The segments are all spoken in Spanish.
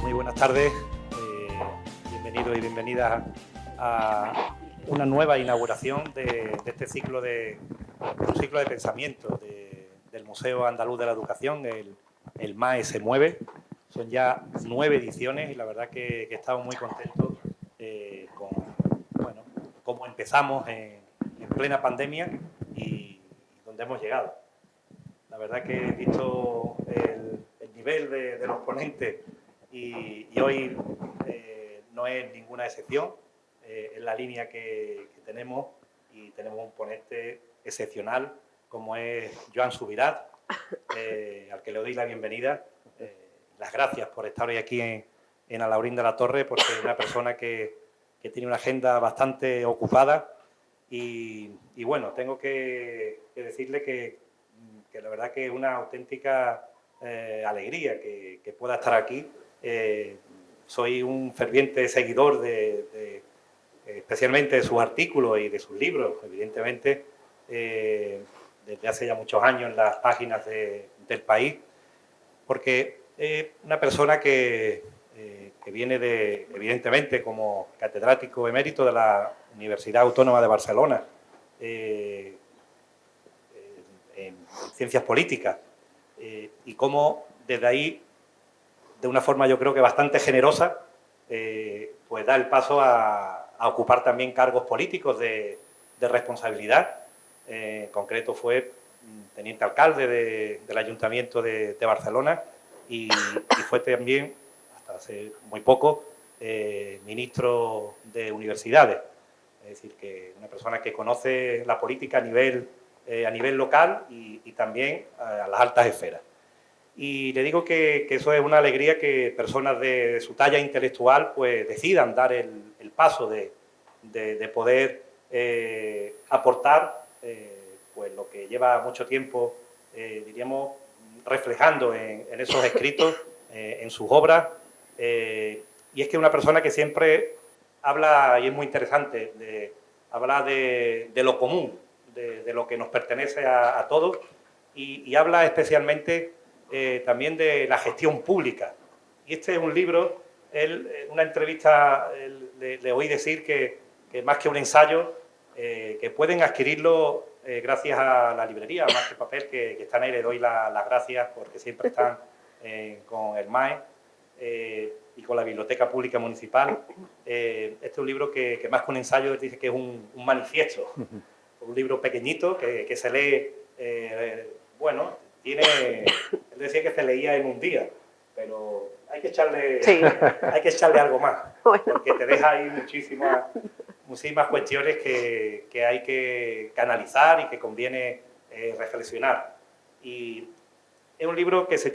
Muy buenas tardes, bienvenidos y bienvenidas a una nueva inauguración de este ciclo un ciclo de pensamiento del Museo Andaluz de la Educación, el MAE se mueve. Son ya 9 ediciones y la verdad que estamos muy contentos con cómo empezamos en plena pandemia y donde hemos llegado. La verdad que he visto el nivel de los ponentes y hoy no es ninguna excepción. En la línea que tenemos, y tenemos un ponente excepcional como es Joan Subirat, al que le doy la bienvenida. Las gracias por estar hoy aquí en Alhaurín de la Torre, porque es una persona que tiene una agenda bastante ocupada y bueno, tengo que decirle que la verdad que es una auténtica alegría que pueda estar aquí. Soy un ferviente seguidor especialmente de sus artículos y de sus libros, evidentemente, desde hace ya muchos años en las páginas del País, porque es una persona que viene evidentemente, como catedrático emérito de la Universidad Autónoma de Barcelona, en ciencias políticas, y cómo desde ahí, de una forma yo creo que bastante generosa, pues da el paso a ocupar también cargos políticos de responsabilidad. En concreto fue teniente alcalde del Ayuntamiento de Barcelona y fue también, hasta hace muy poco, ministro de Universidades. Es decir, que una persona que conoce la política a nivel local y también a las altas esferas. Y le digo que eso es una alegría, que personas de su talla intelectual pues decidan dar el paso de poder aportar pues lo que lleva mucho tiempo, diríamos, reflejando en esos escritos, en sus obras. Y es que una persona que siempre habla, y es muy interesante, habla de lo común, de lo que nos pertenece a todos, y habla especialmente también de la gestión pública. Y este es un libro, en una entrevista le oí decir que más que un ensayo, que pueden adquirirlo gracias a la librería, Más que Papel, que están ahí. Le doy las gracias porque siempre están con el MAE y con la Biblioteca Pública Municipal. Este es un libro que más que un ensayo dice que es un manifiesto, un libro pequeñito que se lee, bueno, él decía que se leía en un día, pero hay que echarle algo más, porque te deja ahí muchísimas cuestiones que hay que canalizar y que conviene reflexionar. Y es un libro que se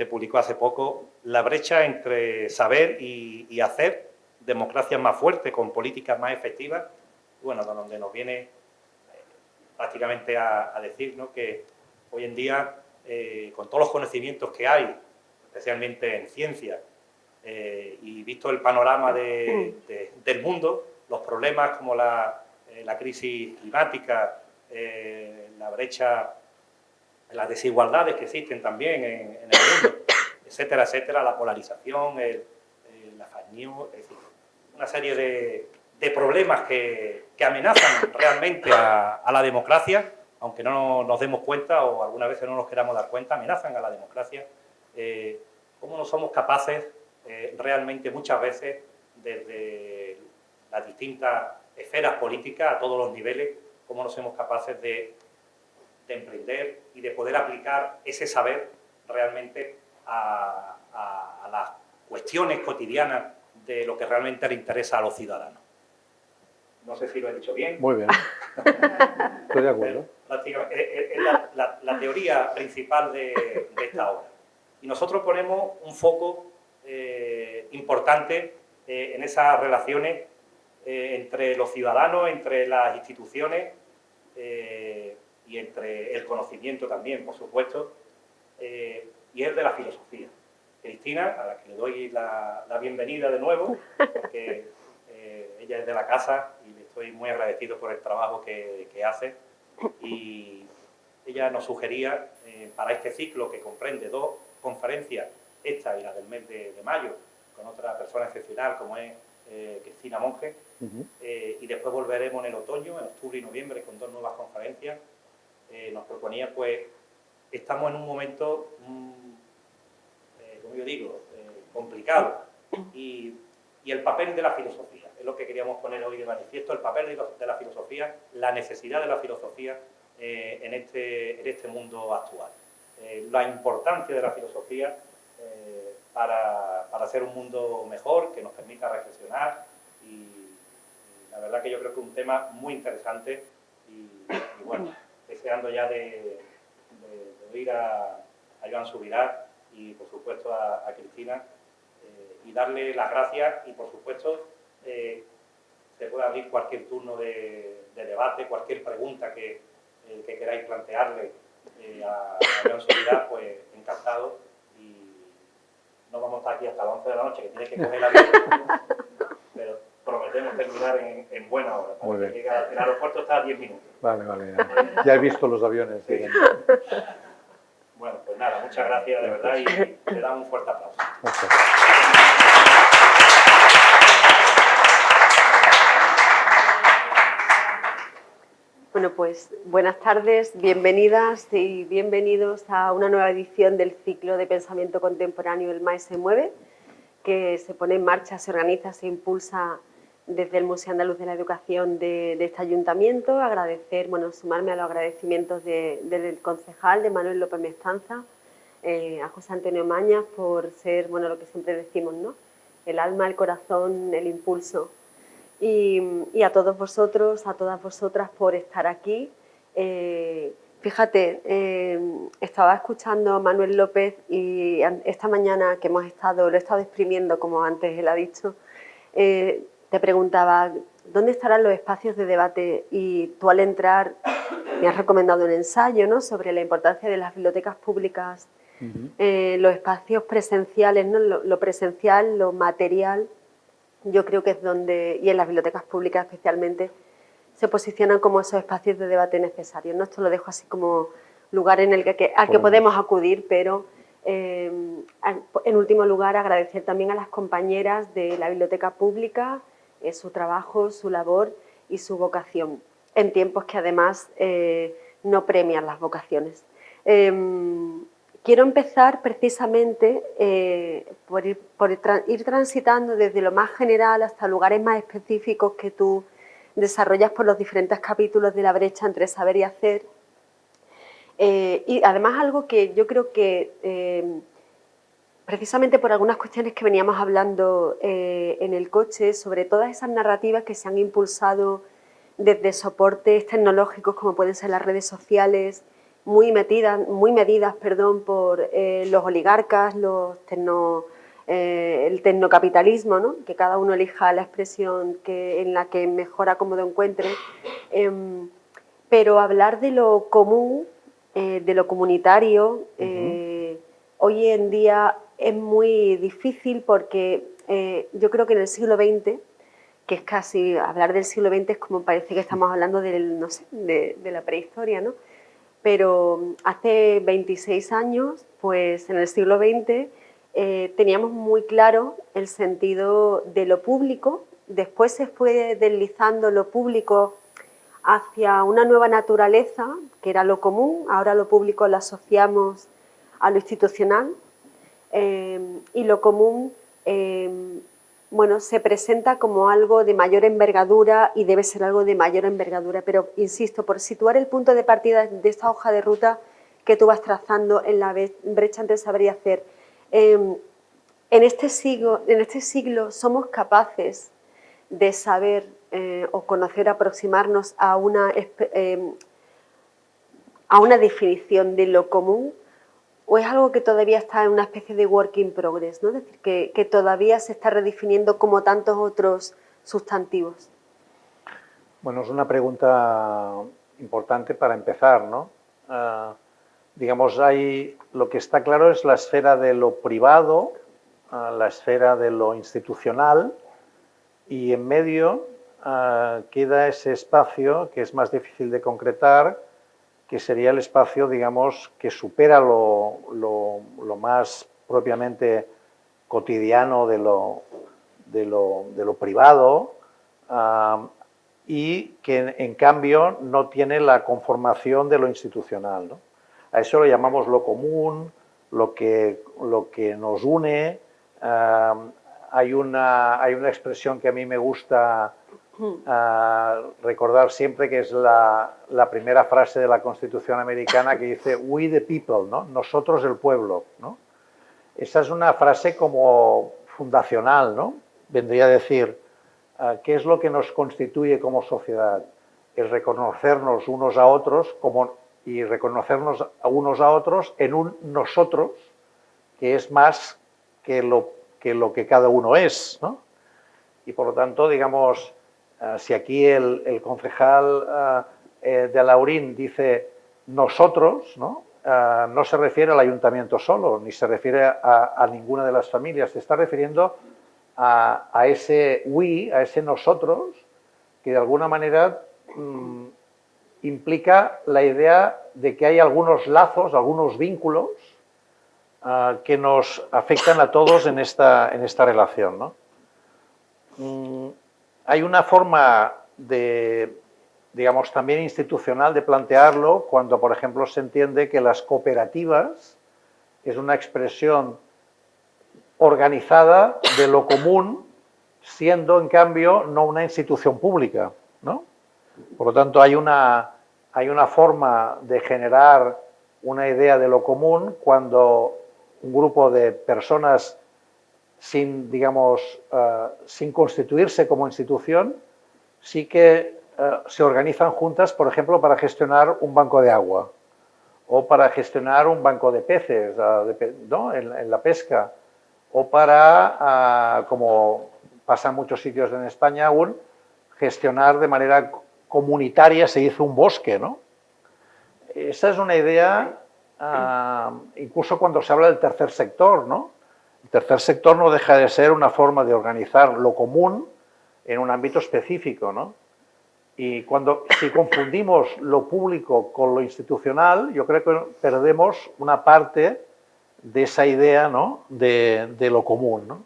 publicó hace poco, La brecha entre saber y hacer, democracias más fuertes con políticas más efectivas. Bueno, donde nos viene prácticamente a decir, ¿no?, que hoy en día, con todos los conocimientos que hay, especialmente en ciencia, y visto el panorama del mundo, los problemas como la crisis climática, la brecha, las desigualdades que existen también en el mundo, etcétera, etcétera, la polarización, la fake news, es decir, una serie de problemas que amenazan realmente a la democracia, aunque no nos demos cuenta o algunas veces no nos queramos dar cuenta, amenazan a la democracia. ¿Cómo no somos capaces realmente muchas veces, desde las distintas esferas políticas a todos los niveles, cómo no somos capaces de emprender y de poder aplicar ese saber realmente a las cuestiones cotidianas de lo que realmente le interesa a los ciudadanos? No sé si lo he dicho bien. Muy bien. Estoy de acuerdo. Es la teoría principal de esta obra. Y nosotros ponemos un foco importante en esas relaciones entre los ciudadanos, entre las instituciones y entre el conocimiento también, por supuesto, y es de la filosofía. Cristina, a la que le doy la bienvenida de nuevo, porque ella es de la casa y le estoy muy agradecido por el trabajo que hace. Y ella nos sugería, para este ciclo que comprende 2 conferencias esta y la del mes de mayo, con otra persona excepcional como es Cristina Monge, y después volveremos en el otoño, en octubre y noviembre, con 2 nuevas conferencias. Nos proponía, pues, estamos en un momento, como yo digo, complicado, y el papel de la filosofía, es lo que queríamos poner hoy de manifiesto, el papel de la filosofía, la necesidad de la filosofía en este mundo actual. La importancia de la filosofía para hacer un mundo mejor, que nos permita reflexionar, y la verdad que yo creo que es un tema muy interesante, y bueno, deseando ya de oír a Joan Subirá y por supuesto a Cristina, y darle las gracias, y por supuesto se puede abrir cualquier turno de debate, cualquier pregunta que queráis plantearle a Joan Subirá, pues encantado, y no vamos a estar aquí hasta las 11 de la noche, que tienes que coger el avión, pero prometemos terminar en buena hora. Muy bien. El aeropuerto está a 10 minutos. Vale, vale. Ya he visto los aviones. Sí. Bueno, pues nada, muchas gracias de verdad, y te damos un fuerte aplauso. Gracias. Bueno, pues buenas tardes, bienvenidas y bienvenidos a una nueva edición del ciclo de pensamiento contemporáneo El MAE se mueve, que se pone en marcha, se organiza, se impulsa desde el Museo Andaluz de la Educación de este ayuntamiento. Agradecer, bueno, sumarme a los agradecimientos del concejal, de Manuel López Mestanza, a José Antonio Mañas por ser, bueno, lo que siempre decimos, ¿no? El alma, el corazón, el impulso. Y a todos vosotros, a todas vosotras por estar aquí. Fíjate, estaba escuchando a Manuel López y esta mañana que lo he estado exprimiendo, como antes él ha dicho, te preguntaba, ¿dónde estarán los espacios de debate? Y tú al entrar me has recomendado un ensayo, ¿no?, sobre la importancia de las bibliotecas públicas, los espacios presenciales, ¿no?, lo presencial, lo material. Yo creo que es donde, y en las bibliotecas públicas especialmente, se posicionan como esos espacios de debate necesarios, ¿no? Esto lo dejo así como lugar en el al que podemos acudir, pero en último lugar agradecer también a las compañeras de la biblioteca pública su trabajo, su labor y su vocación, en tiempos que además no premian las vocaciones. Quiero empezar precisamente por ir transitando desde lo más general hasta lugares más específicos que tú desarrollas por los diferentes capítulos de la brecha entre saber y hacer. Y además algo que yo creo que, precisamente por algunas cuestiones que veníamos hablando en el coche, sobre todas esas narrativas que se han impulsado desde soportes tecnológicos como pueden ser las redes sociales, muy medidas por los oligarcas, el tecnocapitalismo, ¿no?, que cada uno elija la expresión en la que mejor acomodo encuentre, pero hablar de lo común, de lo comunitario, hoy en día es muy difícil porque yo creo que en el siglo XX, que es casi, hablar del siglo XX es como parece que estamos hablando de la prehistoria, ¿no? Pero hace 26 años, pues en el siglo XX, teníamos muy claro el sentido de lo público. Después se fue deslizando lo público hacia una nueva naturaleza, que era lo común. Ahora lo público lo asociamos a lo institucional, y lo común bueno, se presenta como algo de mayor envergadura y debe ser algo de mayor envergadura, pero insisto, por situar el punto de partida de esta hoja de ruta que tú vas trazando en la brecha entre saber y hacer, en este siglo somos capaces de saber o conocer, aproximarnos a una definición de lo común, o es algo que todavía está en una especie de work in progress, ¿no? Es decir, que todavía se está redefiniendo como tantos otros sustantivos. Bueno, es una pregunta importante para empezar, ¿no? Digamos, lo que está claro es la esfera de lo privado, la esfera de lo institucional, y en medio queda ese espacio que es más difícil de concretar, que sería el espacio, digamos, que supera lo más propiamente cotidiano de lo privado, y que en cambio no tiene la conformación de lo institucional, ¿no? A eso lo llamamos lo común, lo que nos une. Hay una expresión que a mí me gusta recordar siempre, que es la primera frase de la Constitución americana, que dice "We the people", ¿no? Nosotros el pueblo, ¿no? Esa es una frase como fundacional, ¿no? Vendría a decir, ¿qué es lo que nos constituye como sociedad? El reconocernos unos a otros y reconocernos a unos a otros en un nosotros, que es más que lo que cada uno es, ¿no? Y por lo tanto, digamos, si aquí el concejal de Alhaurín dice nosotros, ¿no? No se refiere al ayuntamiento solo, ni se refiere a ninguna de las familias, se está refiriendo a ese we, a ese nosotros, que de alguna manera implica la idea de que hay algunos lazos, algunos vínculos que nos afectan a todos en esta relación, ¿no? Hay una forma digamos, también institucional de plantearlo cuando, por ejemplo, se entiende que las cooperativas es una expresión organizada de lo común, siendo, en cambio, no una institución pública, ¿no? Por lo tanto, hay una forma de generar una idea de lo común cuando un grupo de personas sin constituirse como institución, sí que se organizan juntas, por ejemplo, para gestionar un banco de agua o para gestionar un banco de peces, ¿no? en la pesca, o para, como pasa en muchos sitios en España aún, gestionar de manera comunitaria, se hizo un bosque, ¿no? Esa es una idea, incluso cuando se habla del tercer sector, ¿no? El tercer sector no deja de ser una forma de organizar lo común en un ámbito específico, ¿no? Y si confundimos lo público con lo institucional, yo creo que perdemos una parte de esa idea, ¿no? de lo común, ¿no?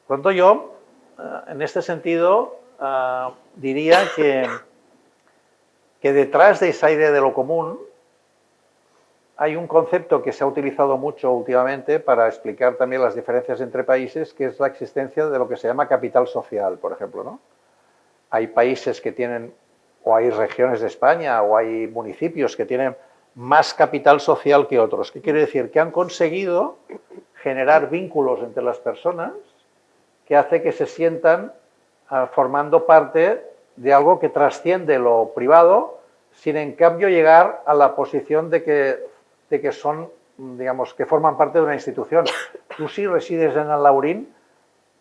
Por lo tanto, yo, en este sentido, diría que detrás de esa idea de lo común hay un concepto que se ha utilizado mucho últimamente para explicar también las diferencias entre países, que es la existencia de lo que se llama capital social, por ejemplo, ¿no? Hay países que tienen, o hay regiones de España, o hay municipios que tienen más capital social que otros. ¿Qué quiere decir? Que han conseguido generar vínculos entre las personas que hace que se sientan formando parte de algo que trasciende lo privado, sin en cambio llegar a la posición de que son, digamos, que forman parte de una institución. Tú, si resides en Alhaurín,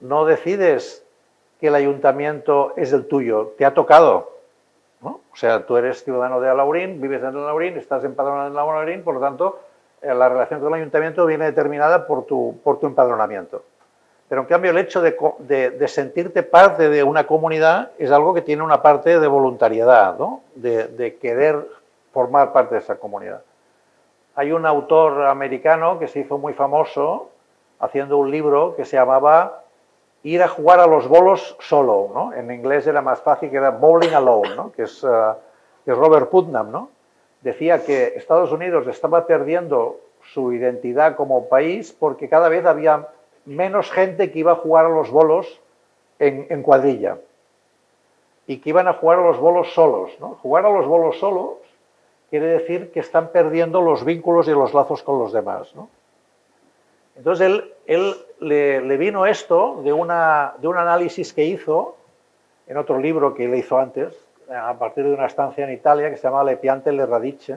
no decides que el ayuntamiento es el tuyo, te ha tocado, ¿no? O sea, tú eres ciudadano de Alhaurín, vives en Alhaurín, estás empadronado en Alhaurín, por lo tanto, la relación con el ayuntamiento viene determinada por tu empadronamiento. Pero en cambio, el hecho de sentirte parte de una comunidad es algo que tiene una parte de voluntariedad, ¿no? De querer formar parte de esa comunidad. Hay un autor americano que se hizo muy famoso haciendo un libro que se llamaba Ir a jugar a los bolos solo, ¿no? En inglés era más fácil, que era Bowling Alone, ¿no? que es Robert Putnam, ¿no? Decía que Estados Unidos estaba perdiendo su identidad como país porque cada vez había menos gente que iba a jugar a los bolos en cuadrilla y que iban a jugar a los bolos solos, ¿no? Jugar a los bolos solos quiere decir que están perdiendo los vínculos y los lazos con los demás, ¿no? Entonces él le vino esto de un análisis que hizo en otro libro que él hizo antes, a partir de una estancia en Italia, que se llamaba Le Piante e le Radici,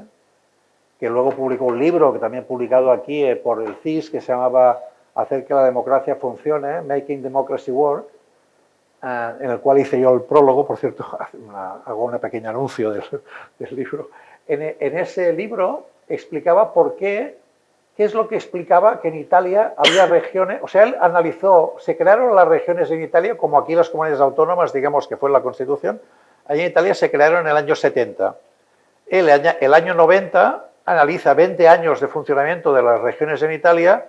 que luego publicó un libro que también publicado aquí por el CIS, que se llamaba Hacer que la democracia funcione, Making Democracy Work, en el cual hice yo el prólogo, por cierto, hago un pequeño anuncio del libro. En ese libro explicaba qué es lo que explicaba que en Italia había regiones, o sea, él analizó, se crearon las regiones en Italia, como aquí las comunidades autónomas, digamos que fue en la Constitución, allí en Italia se crearon en el año 70. Él, el año 90, analiza 20 años de funcionamiento de las regiones en Italia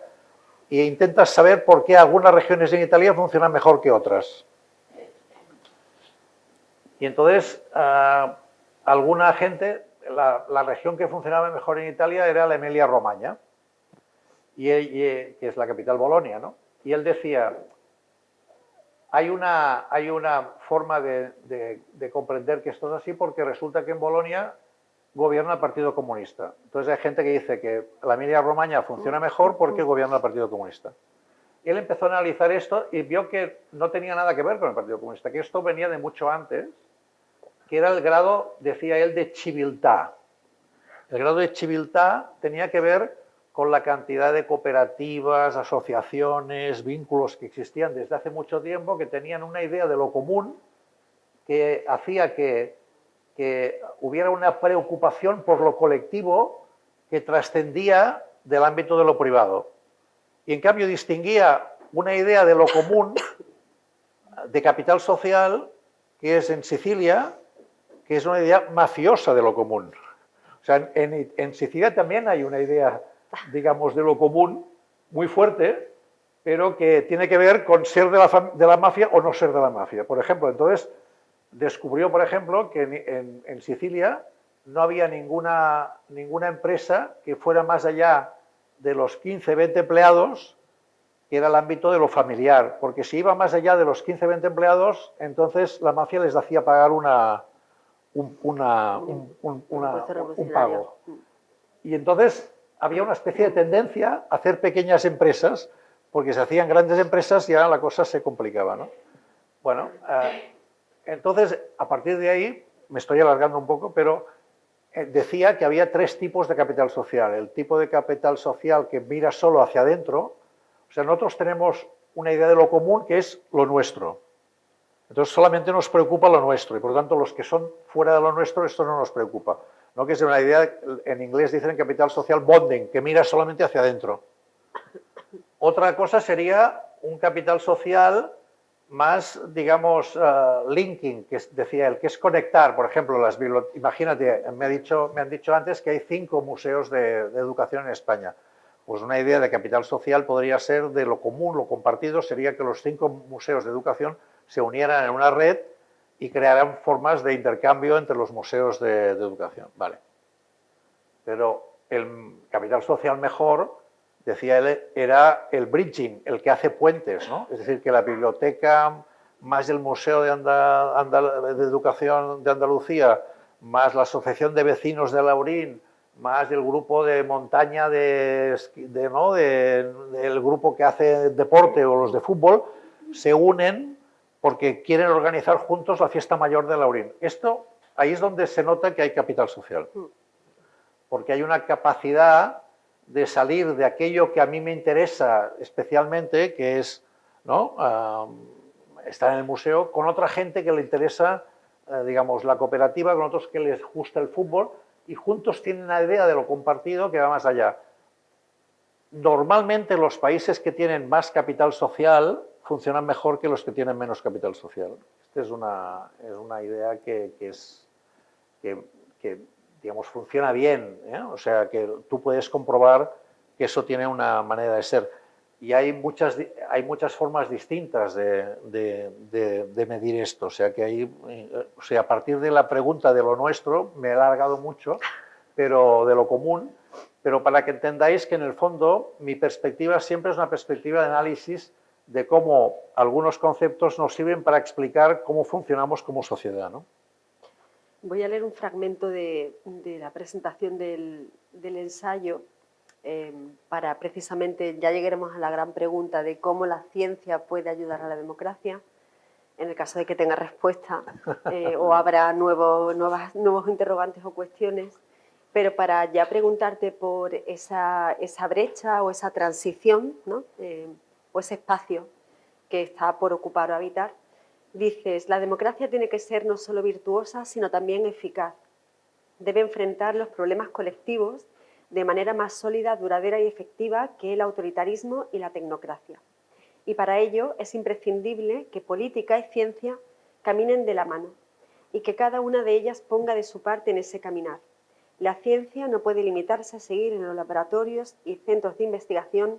e intentas saber por qué algunas regiones en Italia funcionan mejor que otras. Y entonces, alguna gente, la región que funcionaba mejor en Italia era la Emilia-Romagna, que es la capital Bolonia, ¿no? Y él decía, hay una forma de comprender que esto es así porque resulta que en Bolonia gobierna el Partido Comunista. Entonces hay gente que dice que la Emilia-Romagna funciona mejor porque gobierna el Partido Comunista. Y él empezó a analizar esto y vio que no tenía nada que ver con el Partido Comunista, que esto venía de mucho antes, que era el grado, decía él, de civiltà. El grado de civiltà tenía que ver con la cantidad de cooperativas, asociaciones, vínculos que existían desde hace mucho tiempo, que tenían una idea de lo común, que hacía que hubiera una preocupación por lo colectivo que trascendía del ámbito de lo privado. Y en cambio distinguía una idea de lo común, de capital social, que es en Sicilia, que es una idea mafiosa de lo común. O sea, en Sicilia también hay una idea, digamos, de lo común muy fuerte, pero que tiene que ver con ser de la mafia o no ser de la mafia. Por ejemplo, entonces descubrió, por ejemplo, que en Sicilia no había ninguna empresa que fuera más allá de los 15, 20 empleados, que era el ámbito de lo familiar, porque si iba más allá de los 15, 20 empleados, entonces la mafia les hacía pagar un pago. Y entonces había una especie de tendencia a hacer pequeñas empresas, porque se hacían grandes empresas y ya la cosa se complicaba, ¿no? Bueno, entonces, a partir de ahí, me estoy alargando un poco, pero decía que había 3 tipos de capital social. El tipo de capital social que mira solo hacia adentro, o sea, nosotros tenemos una idea de lo común que es lo nuestro. Entonces, solamente nos preocupa lo nuestro y, por lo tanto, los que son fuera de lo nuestro, esto no nos preocupa. ¿No? Que es una idea, en inglés dicen capital social bonding, que mira solamente hacia adentro. Otra cosa sería un capital social más, digamos, linking, que decía él, que es conectar, por ejemplo, las bibliotecas. Imagínate, me han dicho antes que hay 5 museos de educación en España. Pues una idea de capital social podría ser de lo común, lo compartido, sería que los 5 museos de educación se unieran en una red y crearan formas de intercambio entre los museos de educación. Vale. Pero el capital social mejor, decía él, era el bridging, el que hace puentes, ¿no? Es decir, que la biblioteca, más el Museo de Educación de Andalucía, más la Asociación de Vecinos de Laurín, más el grupo de montaña del grupo que hace deporte o los de fútbol, se unen porque quieren organizar juntos la fiesta mayor de Laurín. Ahí es donde se nota que hay capital social, porque hay una capacidad de salir de aquello que a mí me interesa especialmente, que es, ¿no?, estar en el museo, con otra gente que le interesa, digamos, la cooperativa, con otros que les gusta el fútbol, y juntos tienen una idea de lo compartido que va más allá. Normalmente los países que tienen más capital social funcionan mejor que los que tienen menos capital social. Esta es una idea que digamos, funciona bien, ¿eh? O sea, que tú puedes comprobar que eso tiene una manera de ser. Y hay muchas formas distintas de medir esto. O sea, que a partir de la pregunta de lo nuestro, me he alargado mucho, pero de lo común, pero para que entendáis que en el fondo mi perspectiva siempre es una perspectiva de análisis de cómo algunos conceptos nos sirven para explicar cómo funcionamos como sociedad, ¿no? Voy a leer un fragmento de la presentación del ensayo para precisamente, ya lleguemos a la gran pregunta de cómo la ciencia puede ayudar a la democracia, en el caso de que tenga respuesta o habrá nuevos interrogantes o cuestiones, pero para ya preguntarte por esa brecha o esa transición, ¿no? O ese espacio que está por ocupar o habitar. Dices, la democracia tiene que ser no solo virtuosa, sino también eficaz. Debe enfrentar los problemas colectivos de manera más sólida, duradera y efectiva que el autoritarismo y la tecnocracia. Y para ello es imprescindible que política y ciencia caminen de la mano y que cada una de ellas ponga de su parte en ese caminar. La ciencia no puede limitarse a seguir en los laboratorios y centros de investigación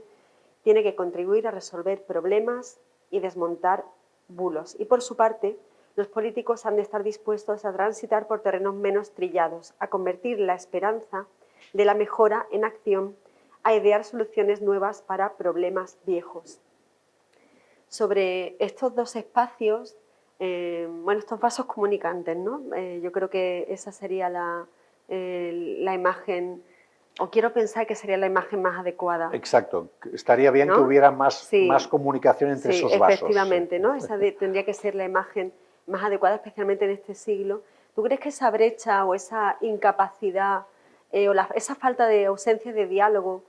tiene que contribuir a resolver problemas y desmontar bulos. Y por su parte, los políticos han de estar dispuestos a transitar por terrenos menos trillados, a convertir la esperanza de la mejora en acción, a idear soluciones nuevas para problemas viejos. Sobre estos dos espacios, estos vasos comunicantes, ¿no? Yo creo que esa sería la imagen, o quiero pensar que sería la imagen más adecuada. Exacto. Estaría bien, ¿no?, que hubiera más comunicación entre esos vasos. Efectivamente, ¿no? Tendría que ser la imagen más adecuada, especialmente en este siglo. ¿Tú crees que esa brecha o esa incapacidad esa falta de ausencia de diálogo,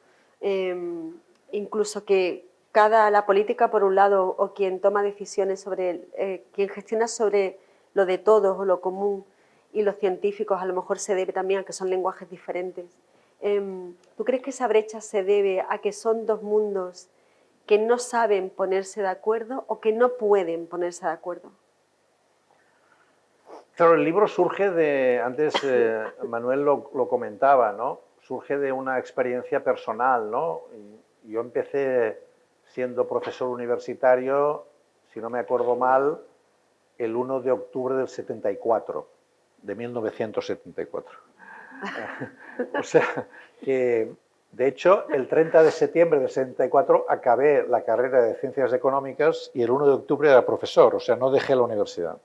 incluso que la política por un lado o quien toma decisiones quien gestiona sobre lo de todos o lo común y los científicos a lo mejor se debe también a que son lenguajes diferentes? ¿Tú crees que esa brecha se debe a que son dos mundos que no saben ponerse de acuerdo o que no pueden ponerse de acuerdo? Claro, el libro surge antes Manuel lo comentaba, ¿no? Surge de una experiencia personal, ¿no? Yo empecé siendo profesor universitario, si no me acuerdo mal, el 1 de octubre del 74, de 1974. O sea, que de hecho el 30 de septiembre del 74 acabé la carrera de Ciencias Económicas y el 1 de octubre era profesor, o sea, no dejé la universidad.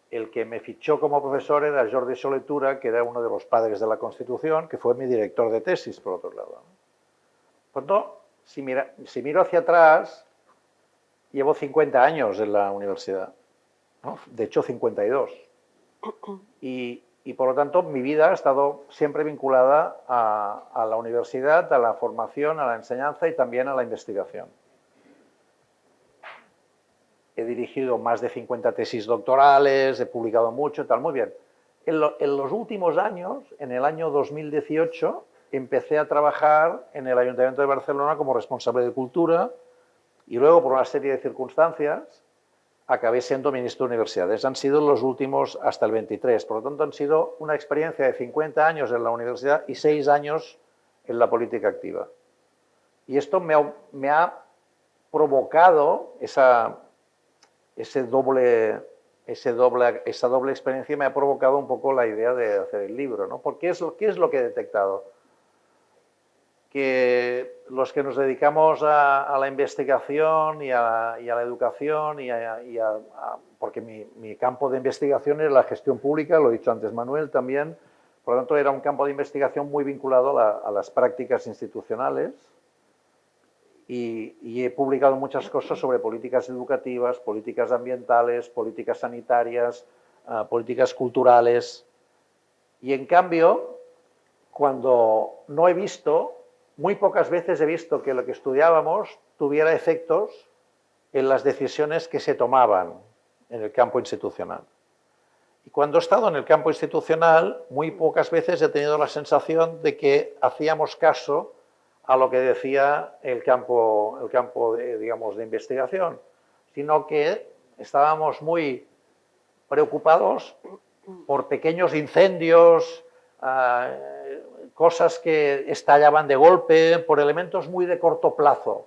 El que me fichó como profesor era Jordi Soletura, que era uno de los padres de la Constitución, que fue mi director de tesis, por otro lado. Pues no, si miro hacia atrás, llevo 50 años en la universidad, ¿no? De hecho 52. Y por lo tanto mi vida ha estado siempre vinculada a la universidad, a la formación, a la enseñanza y también a la investigación. He dirigido más de 50 tesis doctorales, he publicado mucho, tal, muy bien. En los últimos años, en el año 2018, empecé a trabajar en el Ayuntamiento de Barcelona como responsable de Cultura y luego, por una serie de circunstancias, acabé siendo ministro de Universidades. Han sido los últimos hasta el 23, por lo tanto han sido una experiencia de 50 años en la universidad y 6 años en la política activa. Y esto me ha provocado esa doble experiencia, me ha provocado un poco la idea de hacer el libro, ¿no? Porque ¿qué es lo que he detectado? Que los que nos dedicamos a la investigación y a la educación, porque mi campo de investigación es la gestión pública, lo he dicho antes Manuel también, por lo tanto era un campo de investigación muy vinculado a las prácticas institucionales. Y he publicado muchas cosas sobre políticas educativas, políticas ambientales, políticas sanitarias, políticas culturales. Y en cambio, cuando no he visto, muy pocas veces he visto que lo que estudiábamos tuviera efectos en las decisiones que se tomaban en el campo institucional. Y cuando he estado en el campo institucional, muy pocas veces he tenido la sensación de que hacíamos caso a lo que decía el campo de investigación, sino que estábamos muy preocupados por pequeños incendios, cosas que estallaban de golpe, por elementos muy de corto plazo.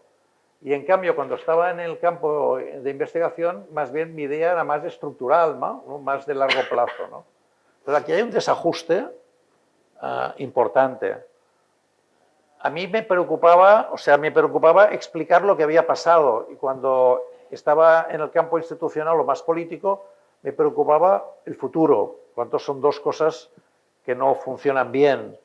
Y en cambio, cuando estaba en el campo de investigación, más bien mi idea era más estructural, ¿no? Más de largo plazo, ¿no? Entonces aquí hay un desajuste importante. A mí me preocupaba explicar lo que había pasado, y cuando estaba en el campo institucional o más político, me preocupaba el futuro. Cuánto son dos cosas que no funcionan bien.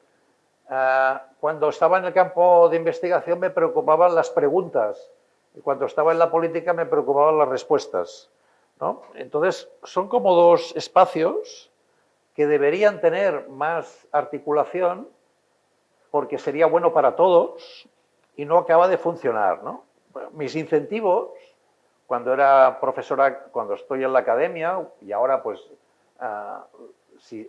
Cuando estaba en el campo de investigación me preocupaban las preguntas, y cuando estaba en la política me preocupaban las respuestas, ¿no? Entonces, son como dos espacios que deberían tener más articulación, porque sería bueno para todos y no acaba de funcionar, ¿no? Mis incentivos, cuando era profesora, cuando estoy en la academia, y ahora pues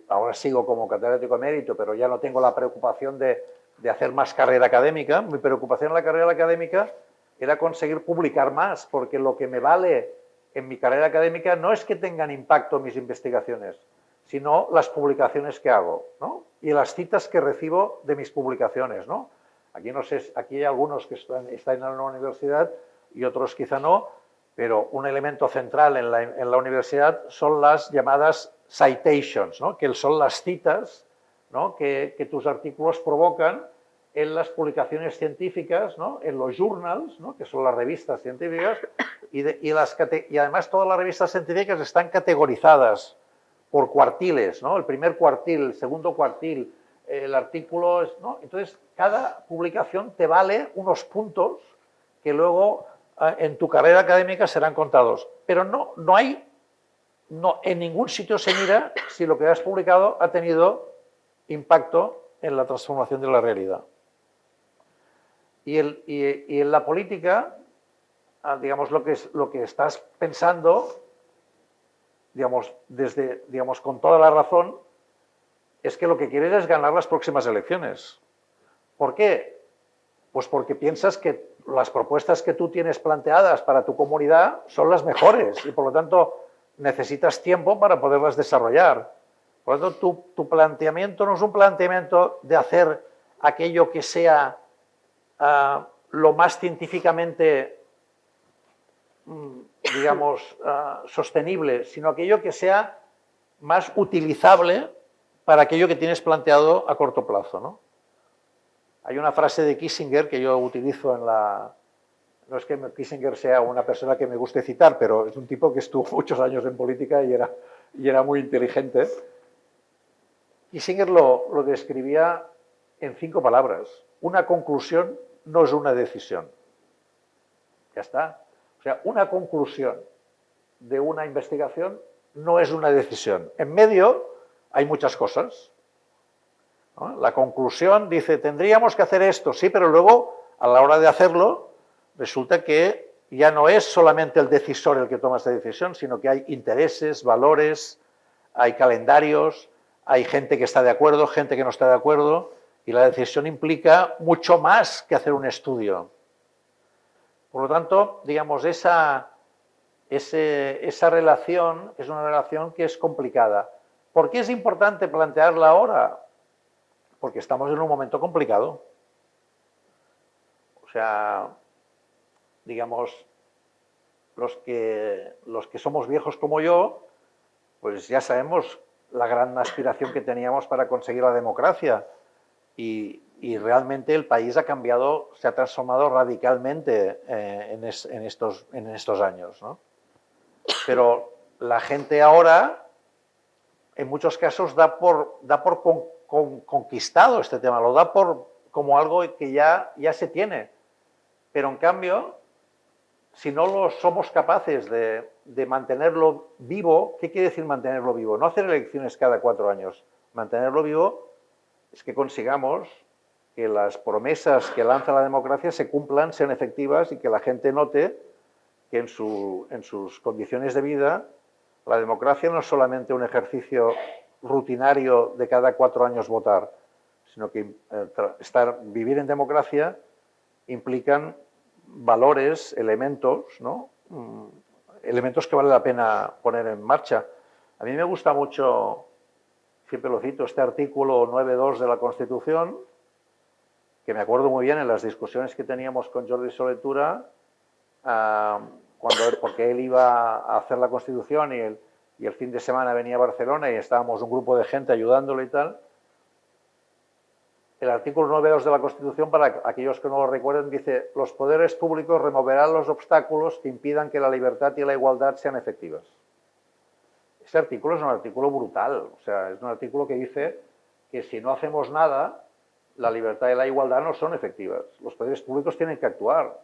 ahora sigo como catedrático emérito, pero ya no tengo la preocupación de hacer más carrera académica. Mi preocupación en la carrera académica era conseguir publicar más, porque lo que me vale en mi carrera académica no es que tengan impacto mis investigaciones, sino las publicaciones que hago, ¿no? Y las citas que recibo de mis publicaciones, ¿no? Aquí no sé, aquí hay algunos que están en la universidad y otros quizá no, pero un elemento central en la universidad son las llamadas citations, ¿no? Que son las citas, ¿no? que tus artículos provocan en las publicaciones científicas, ¿no? En los journals, ¿no? Que son las revistas científicas, y además todas las revistas científicas están categorizadas por cuartiles, ¿no? El primer cuartil, el segundo cuartil, el artículo, ¿no? Entonces, cada publicación te vale unos puntos que luego en tu carrera académica serán contados. Pero no hay, en ningún sitio se mira si lo que has publicado ha tenido impacto en la transformación de la realidad. Y en la política, digamos, lo que estás pensando, digamos, con toda la razón, es que lo que quieres es ganar las próximas elecciones. ¿Por qué? Pues porque piensas que las propuestas que tú tienes planteadas para tu comunidad son las mejores y, por lo tanto, necesitas tiempo para poderlas desarrollar. Por lo tanto, tu planteamiento no es un planteamiento de hacer aquello que sea lo más científicamente, digamos, sostenible, sino aquello que sea más utilizable para aquello que tienes planteado a corto plazo, ¿no? Hay una frase de Kissinger que yo utilizo en la... No es que Kissinger sea una persona que me guste citar, pero es un tipo que estuvo muchos años en política y era muy inteligente. Kissinger lo describía en 5 palabras. Una conclusión no es una decisión. Ya está. O sea, una conclusión de una investigación no es una decisión. En medio hay muchas cosas, ¿no? La conclusión dice, tendríamos que hacer esto, sí, pero luego, a la hora de hacerlo, resulta que ya no es solamente el decisor el que toma esta decisión, sino que hay intereses, valores, hay calendarios, hay gente que está de acuerdo, gente que no está de acuerdo, y la decisión implica mucho más que hacer un estudio. Por lo tanto, digamos, esa relación es una relación que es complicada. ¿Por qué es importante plantearla ahora? Porque estamos en un momento complicado. O sea, digamos, los que somos viejos como yo, pues ya sabemos la gran aspiración que teníamos para conseguir la democracia. Y realmente el país ha cambiado, se ha transformado radicalmente en estos años, ¿no? Pero la gente ahora, en muchos casos, da por conquistado este tema, lo da como algo que ya se tiene. Pero en cambio, si no lo somos capaces de mantenerlo vivo, ¿qué quiere decir mantenerlo vivo? No hacer elecciones cada 4 años. Mantenerlo vivo es que consigamos que las promesas que lanza la democracia se cumplan, sean efectivas y que la gente note que en sus condiciones de vida la democracia no es solamente un ejercicio rutinario de cada 4 años votar, sino que vivir en democracia implican valores, elementos, ¿no? Elementos que vale la pena poner en marcha. A mí me gusta mucho, siempre lo cito, este artículo 9.2 de la Constitución, que me acuerdo muy bien en las discusiones que teníamos con Jordi Solé Tura, porque él iba a hacer la Constitución y el fin de semana venía a Barcelona y estábamos un grupo de gente ayudándole y tal. El artículo 9.2 de la Constitución, para aquellos que no lo recuerden, dice: los poderes públicos removerán los obstáculos que impidan que la libertad y la igualdad sean efectivas. Ese artículo es un artículo brutal, o sea, es un artículo que dice que si no hacemos nada, la libertad y la igualdad no son efectivas. Los poderes públicos tienen que actuar.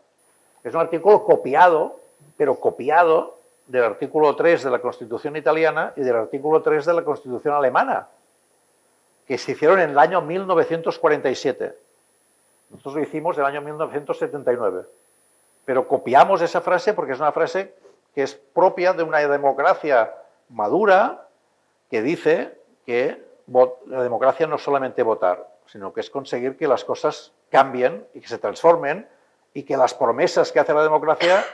Es un artículo copiado, pero copiado del artículo 3 de la Constitución italiana y del artículo 3 de la Constitución alemana, que se hicieron en el año 1947. Nosotros lo hicimos en el año 1979. Pero copiamos esa frase porque es una frase que es propia de una democracia madura que dice que la democracia no es solamente votar, sino que es conseguir que las cosas cambien y que se transformen y que las promesas que hace la democracia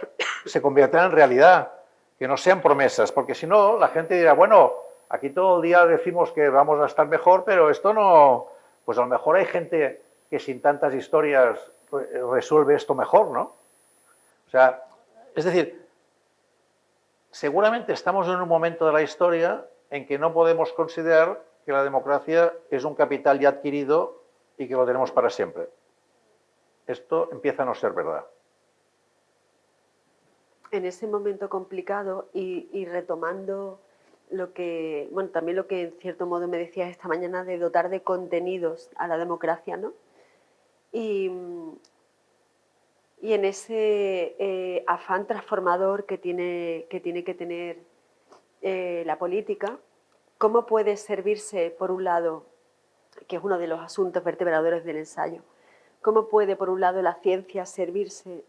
se conviertan en realidad, que no sean promesas, porque si no, la gente dirá, bueno, aquí todo el día decimos que vamos a estar mejor, pero esto no... Pues a lo mejor hay gente que sin tantas historias resuelve esto mejor, ¿no? O sea, es decir, seguramente estamos en un momento de la historia en que no podemos considerar que la democracia es un capital ya adquirido y que lo tenemos para siempre. Esto empieza a no ser verdad. En ese momento complicado y retomando lo que, bueno, también lo que en cierto modo me decías esta mañana de dotar de contenidos a la democracia, ¿no? Y en ese afán transformador que tiene que tener la política, ¿cómo puede servirse, por un lado, que es uno de los asuntos vertebradores del ensayo, cómo puede, por un lado, la ciencia servirse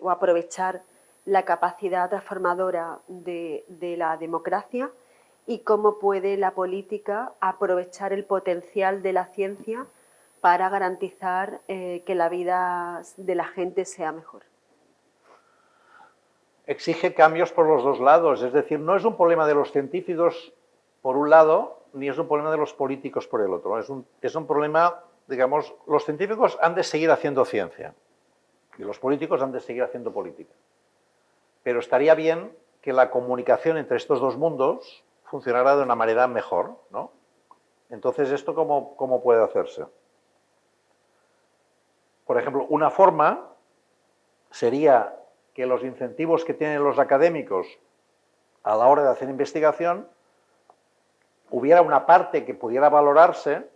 o aprovechar la capacidad transformadora de la democracia y cómo puede la política aprovechar el potencial de la ciencia para garantizar que la vida de la gente sea mejor? Exige cambios por los dos lados, es decir, no es un problema de los científicos por un lado, ni es un problema de los políticos por el otro. Es un problema, digamos, los científicos han de seguir haciendo ciencia y los políticos han de seguir haciendo política. Pero estaría bien que la comunicación entre estos dos mundos funcionara de una manera mejor, ¿no? Entonces, ¿esto cómo puede hacerse? Por ejemplo, una forma sería que los incentivos que tienen los académicos a la hora de hacer investigación, hubiera una parte que pudiera valorarse,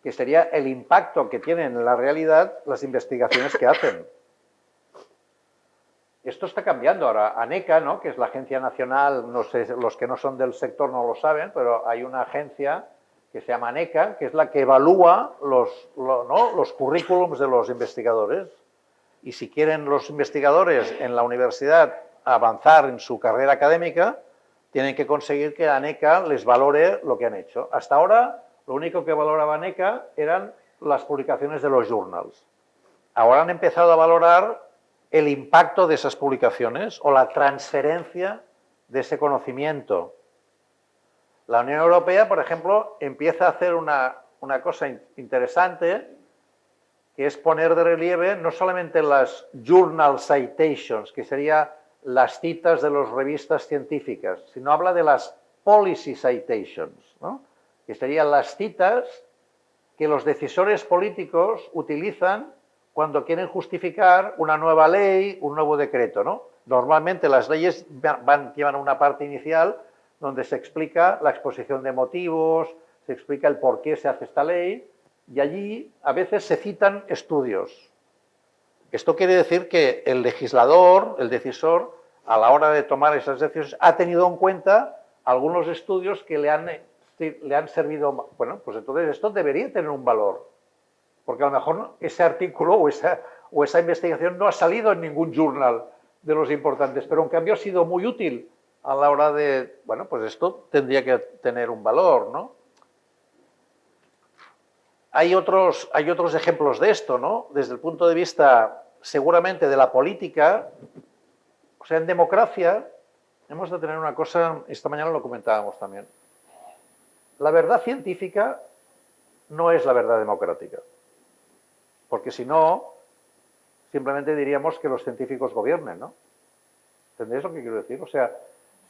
que sería el impacto que tienen en la realidad las investigaciones que hacen. Esto está cambiando ahora. ANECA, ¿no?, que es la agencia nacional, no sé, los que no son del sector no lo saben, pero hay una agencia que se llama ANECA, que es la que evalúa los currículums de los investigadores. Y si quieren los investigadores en la universidad avanzar en su carrera académica, tienen que conseguir que ANECA les valore lo que han hecho. Hasta ahora, lo único que valoraba ANECA eran las publicaciones de los journals. Ahora han empezado a valorar el impacto de esas publicaciones o la transferencia de ese conocimiento. La Unión Europea, por ejemplo, empieza a hacer una cosa interesante, que es poner de relieve no solamente las journal citations, que serían las citas de las revistas científicas, sino habla de las policy citations, ¿no?, que serían las citas que los decisores políticos utilizan cuando quieren justificar una nueva ley, un nuevo decreto, ¿no? Normalmente las leyes llevan una parte inicial donde se explica la exposición de motivos, se explica el por qué se hace esta ley, y allí a veces se citan estudios. Esto quiere decir que el legislador, el decisor, a la hora de tomar esas decisiones, ha tenido en cuenta algunos estudios que le han servido. Bueno, pues entonces esto debería tener un valor, porque a lo mejor ese artículo o esa investigación no ha salido en ningún journal de los importantes, pero en cambio ha sido muy útil a la hora de, bueno, pues esto tendría que tener un valor, ¿no? Hay otros ejemplos de esto, ¿no? Desde el punto de vista, seguramente, de la política. O sea, en democracia hemos de tener una cosa, esta mañana lo comentábamos también. La verdad científica no es la verdad democrática, porque si no, simplemente diríamos que los científicos gobiernen, ¿no? ¿Entendéis lo que quiero decir? O sea,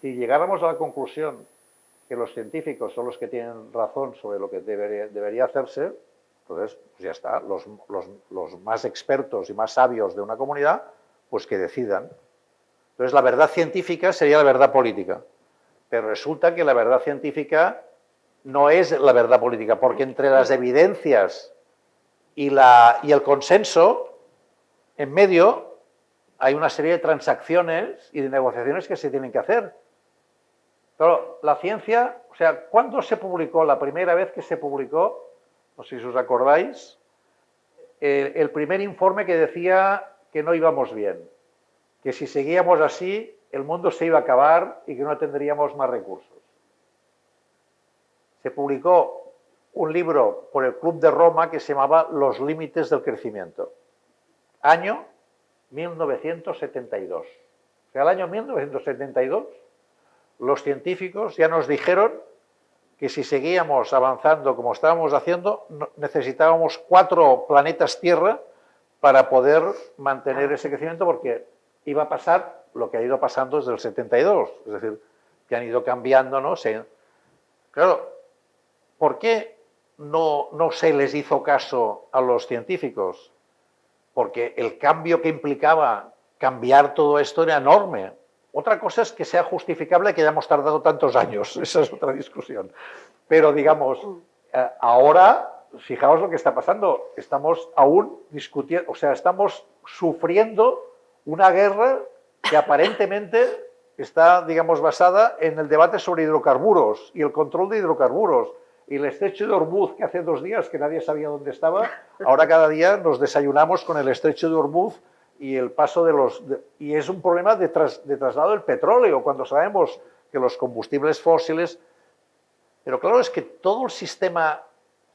si llegáramos a la conclusión que los científicos son los que tienen razón sobre lo que debería hacerse, entonces pues ya está, los más expertos y más sabios de una comunidad, pues que decidan. Entonces la verdad científica sería la verdad política, pero resulta que la verdad científica no es la verdad política, porque entre las evidencias y el consenso, en medio, hay una serie de transacciones y de negociaciones que se tienen que hacer. Pero la ciencia, o sea, ¿cuándo se publicó? La primera vez que se publicó, no sé si os acordáis, el primer informe que decía que no íbamos bien, que si seguíamos así el mundo se iba a acabar y que no tendríamos más recursos. Se publicó un libro por el Club de Roma que se llamaba Los límites del crecimiento. Año 1972. O sea, el año 1972 los científicos ya nos dijeron que si seguíamos avanzando como estábamos haciendo, necesitábamos 4 planetas Tierra para poder mantener ese crecimiento, porque iba a pasar lo que ha ido pasando desde el 72, es decir, que han ido cambiando, ¿no? Claro, ¿por qué no se les hizo caso a los científicos? Porque el cambio que implicaba cambiar todo esto era enorme. Otra cosa es que sea justificable que hayamos tardado tantos años, esa es otra discusión. Pero digamos, ahora, fijaos lo que está pasando, estamos aún discutiendo, o sea, estamos sufriendo una guerra que aparentemente está, digamos, basada en el debate sobre hidrocarburos y el control de hidrocarburos. Y el estrecho de Hormuz, que hace 2 días que nadie sabía dónde estaba, ahora cada día nos desayunamos con el estrecho de Hormuz y el paso de los... y es un problema de traslado del petróleo, cuando sabemos que los combustibles fósiles... Pero claro, es que todo el sistema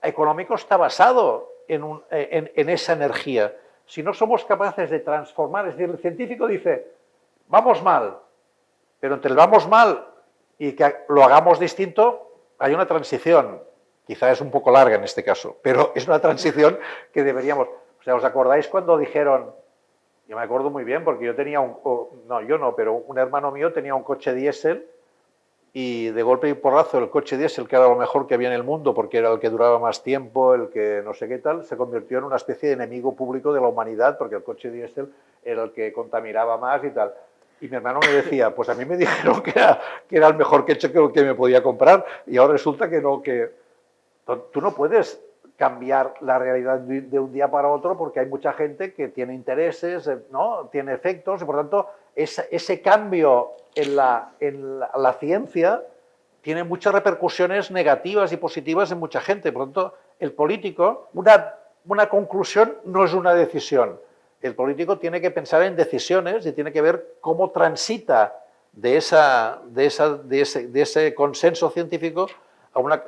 económico está basado en esa energía. Si no somos capaces de transformar, es decir, el científico dice, vamos mal, pero entre el vamos mal y que lo hagamos distinto, hay una transición, quizá es un poco larga en este caso, pero es una transición que deberíamos... O sea, ¿os acordáis cuando dijeron, yo me acuerdo muy bien porque yo tenía pero un hermano mío tenía un coche diésel y de golpe y porrazo el coche diésel, que era lo mejor que había en el mundo porque era el que duraba más tiempo, el que no sé qué tal, se convirtió en una especie de enemigo público de la humanidad porque el coche diésel era el que contaminaba más y tal. Y mi hermano me decía, pues a mí me dijeron que era el mejor coche que me podía comprar y ahora resulta que no, que tú no puedes cambiar la realidad de un día para otro porque hay mucha gente que tiene intereses, ¿no? Tiene efectos y por tanto ese cambio en la ciencia tiene muchas repercusiones negativas y positivas en mucha gente. Por tanto, el político, una conclusión no es una decisión. El político tiene que pensar en decisiones y tiene que ver cómo transita de ese consenso científico a una...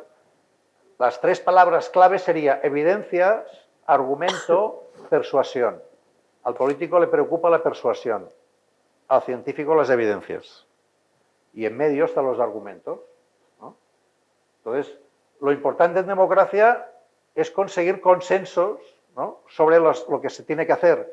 Las 3 palabras clave serían evidencias, argumento, persuasión. Al político le preocupa la persuasión, al científico las evidencias. Y en medio están los argumentos, ¿no? Entonces, lo importante en democracia es conseguir consensos, ¿no?, sobre lo que se tiene que hacer.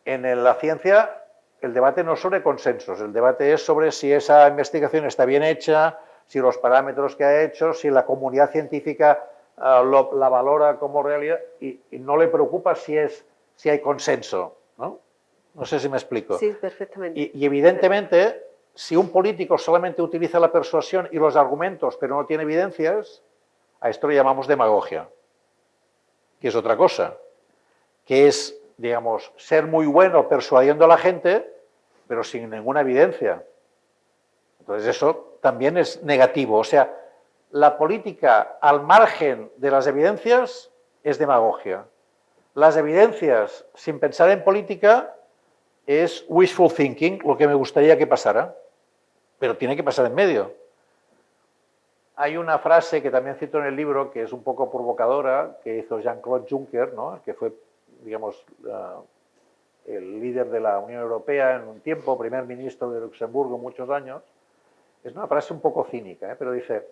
En la ciencia, el debate no es sobre consensos, el debate es sobre si esa investigación está bien hecha, si los parámetros que ha hecho, si la comunidad científica la valora como realidad y no le preocupa si hay consenso, ¿no? No sé si me explico. Sí, perfectamente. Y evidentemente, si un político solamente utiliza la persuasión y los argumentos, pero no tiene evidencias, a esto le llamamos demagogia, que es otra cosa, que es, digamos, ser muy bueno persuadiendo a la gente, pero sin ninguna evidencia. Entonces eso también es negativo. O sea, la política al margen de las evidencias es demagogia. Las evidencias sin pensar en política es wishful thinking, lo que me gustaría que pasara, pero tiene que pasar en medio. Hay una frase que también cito en el libro que es un poco provocadora, que hizo Jean-Claude Juncker, ¿no?, que fue, digamos, el líder de la Unión Europea en un tiempo, primer ministro de Luxemburgo muchos años. Es una frase un poco cínica, pero dice,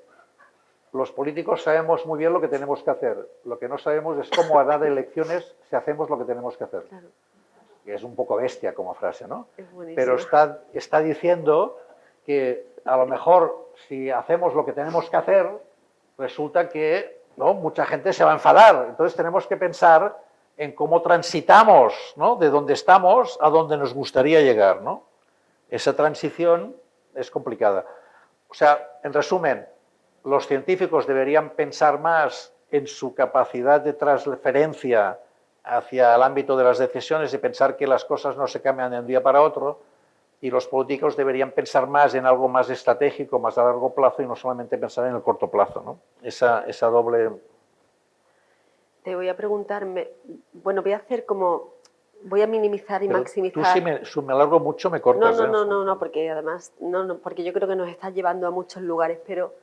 los políticos sabemos muy bien lo que tenemos que hacer, lo que no sabemos es cómo ganar elecciones si hacemos lo que tenemos que hacer. Claro. Que es un poco bestia como frase, ¿no? Pero está diciendo que a lo mejor si hacemos lo que tenemos que hacer, resulta que, ¿no?, mucha gente se va a enfadar. Entonces tenemos que pensar en cómo transitamos, ¿no?, de donde estamos a donde nos gustaría llegar, ¿no? Esa transición es complicada. O sea, en resumen, los científicos deberían pensar más en su capacidad de transferencia hacia el ámbito de las decisiones y pensar que las cosas no se cambian de un día para otro, y los políticos deberían pensar más en algo más estratégico, más a largo plazo y no solamente pensar en el corto plazo, ¿no? Esa doble... Te voy a preguntar, bueno, voy a hacer como... Voy a minimizar y pero maximizar... Tú si me alargo mucho me cortas. No, porque además, porque yo creo que nos estás llevando a muchos lugares, pero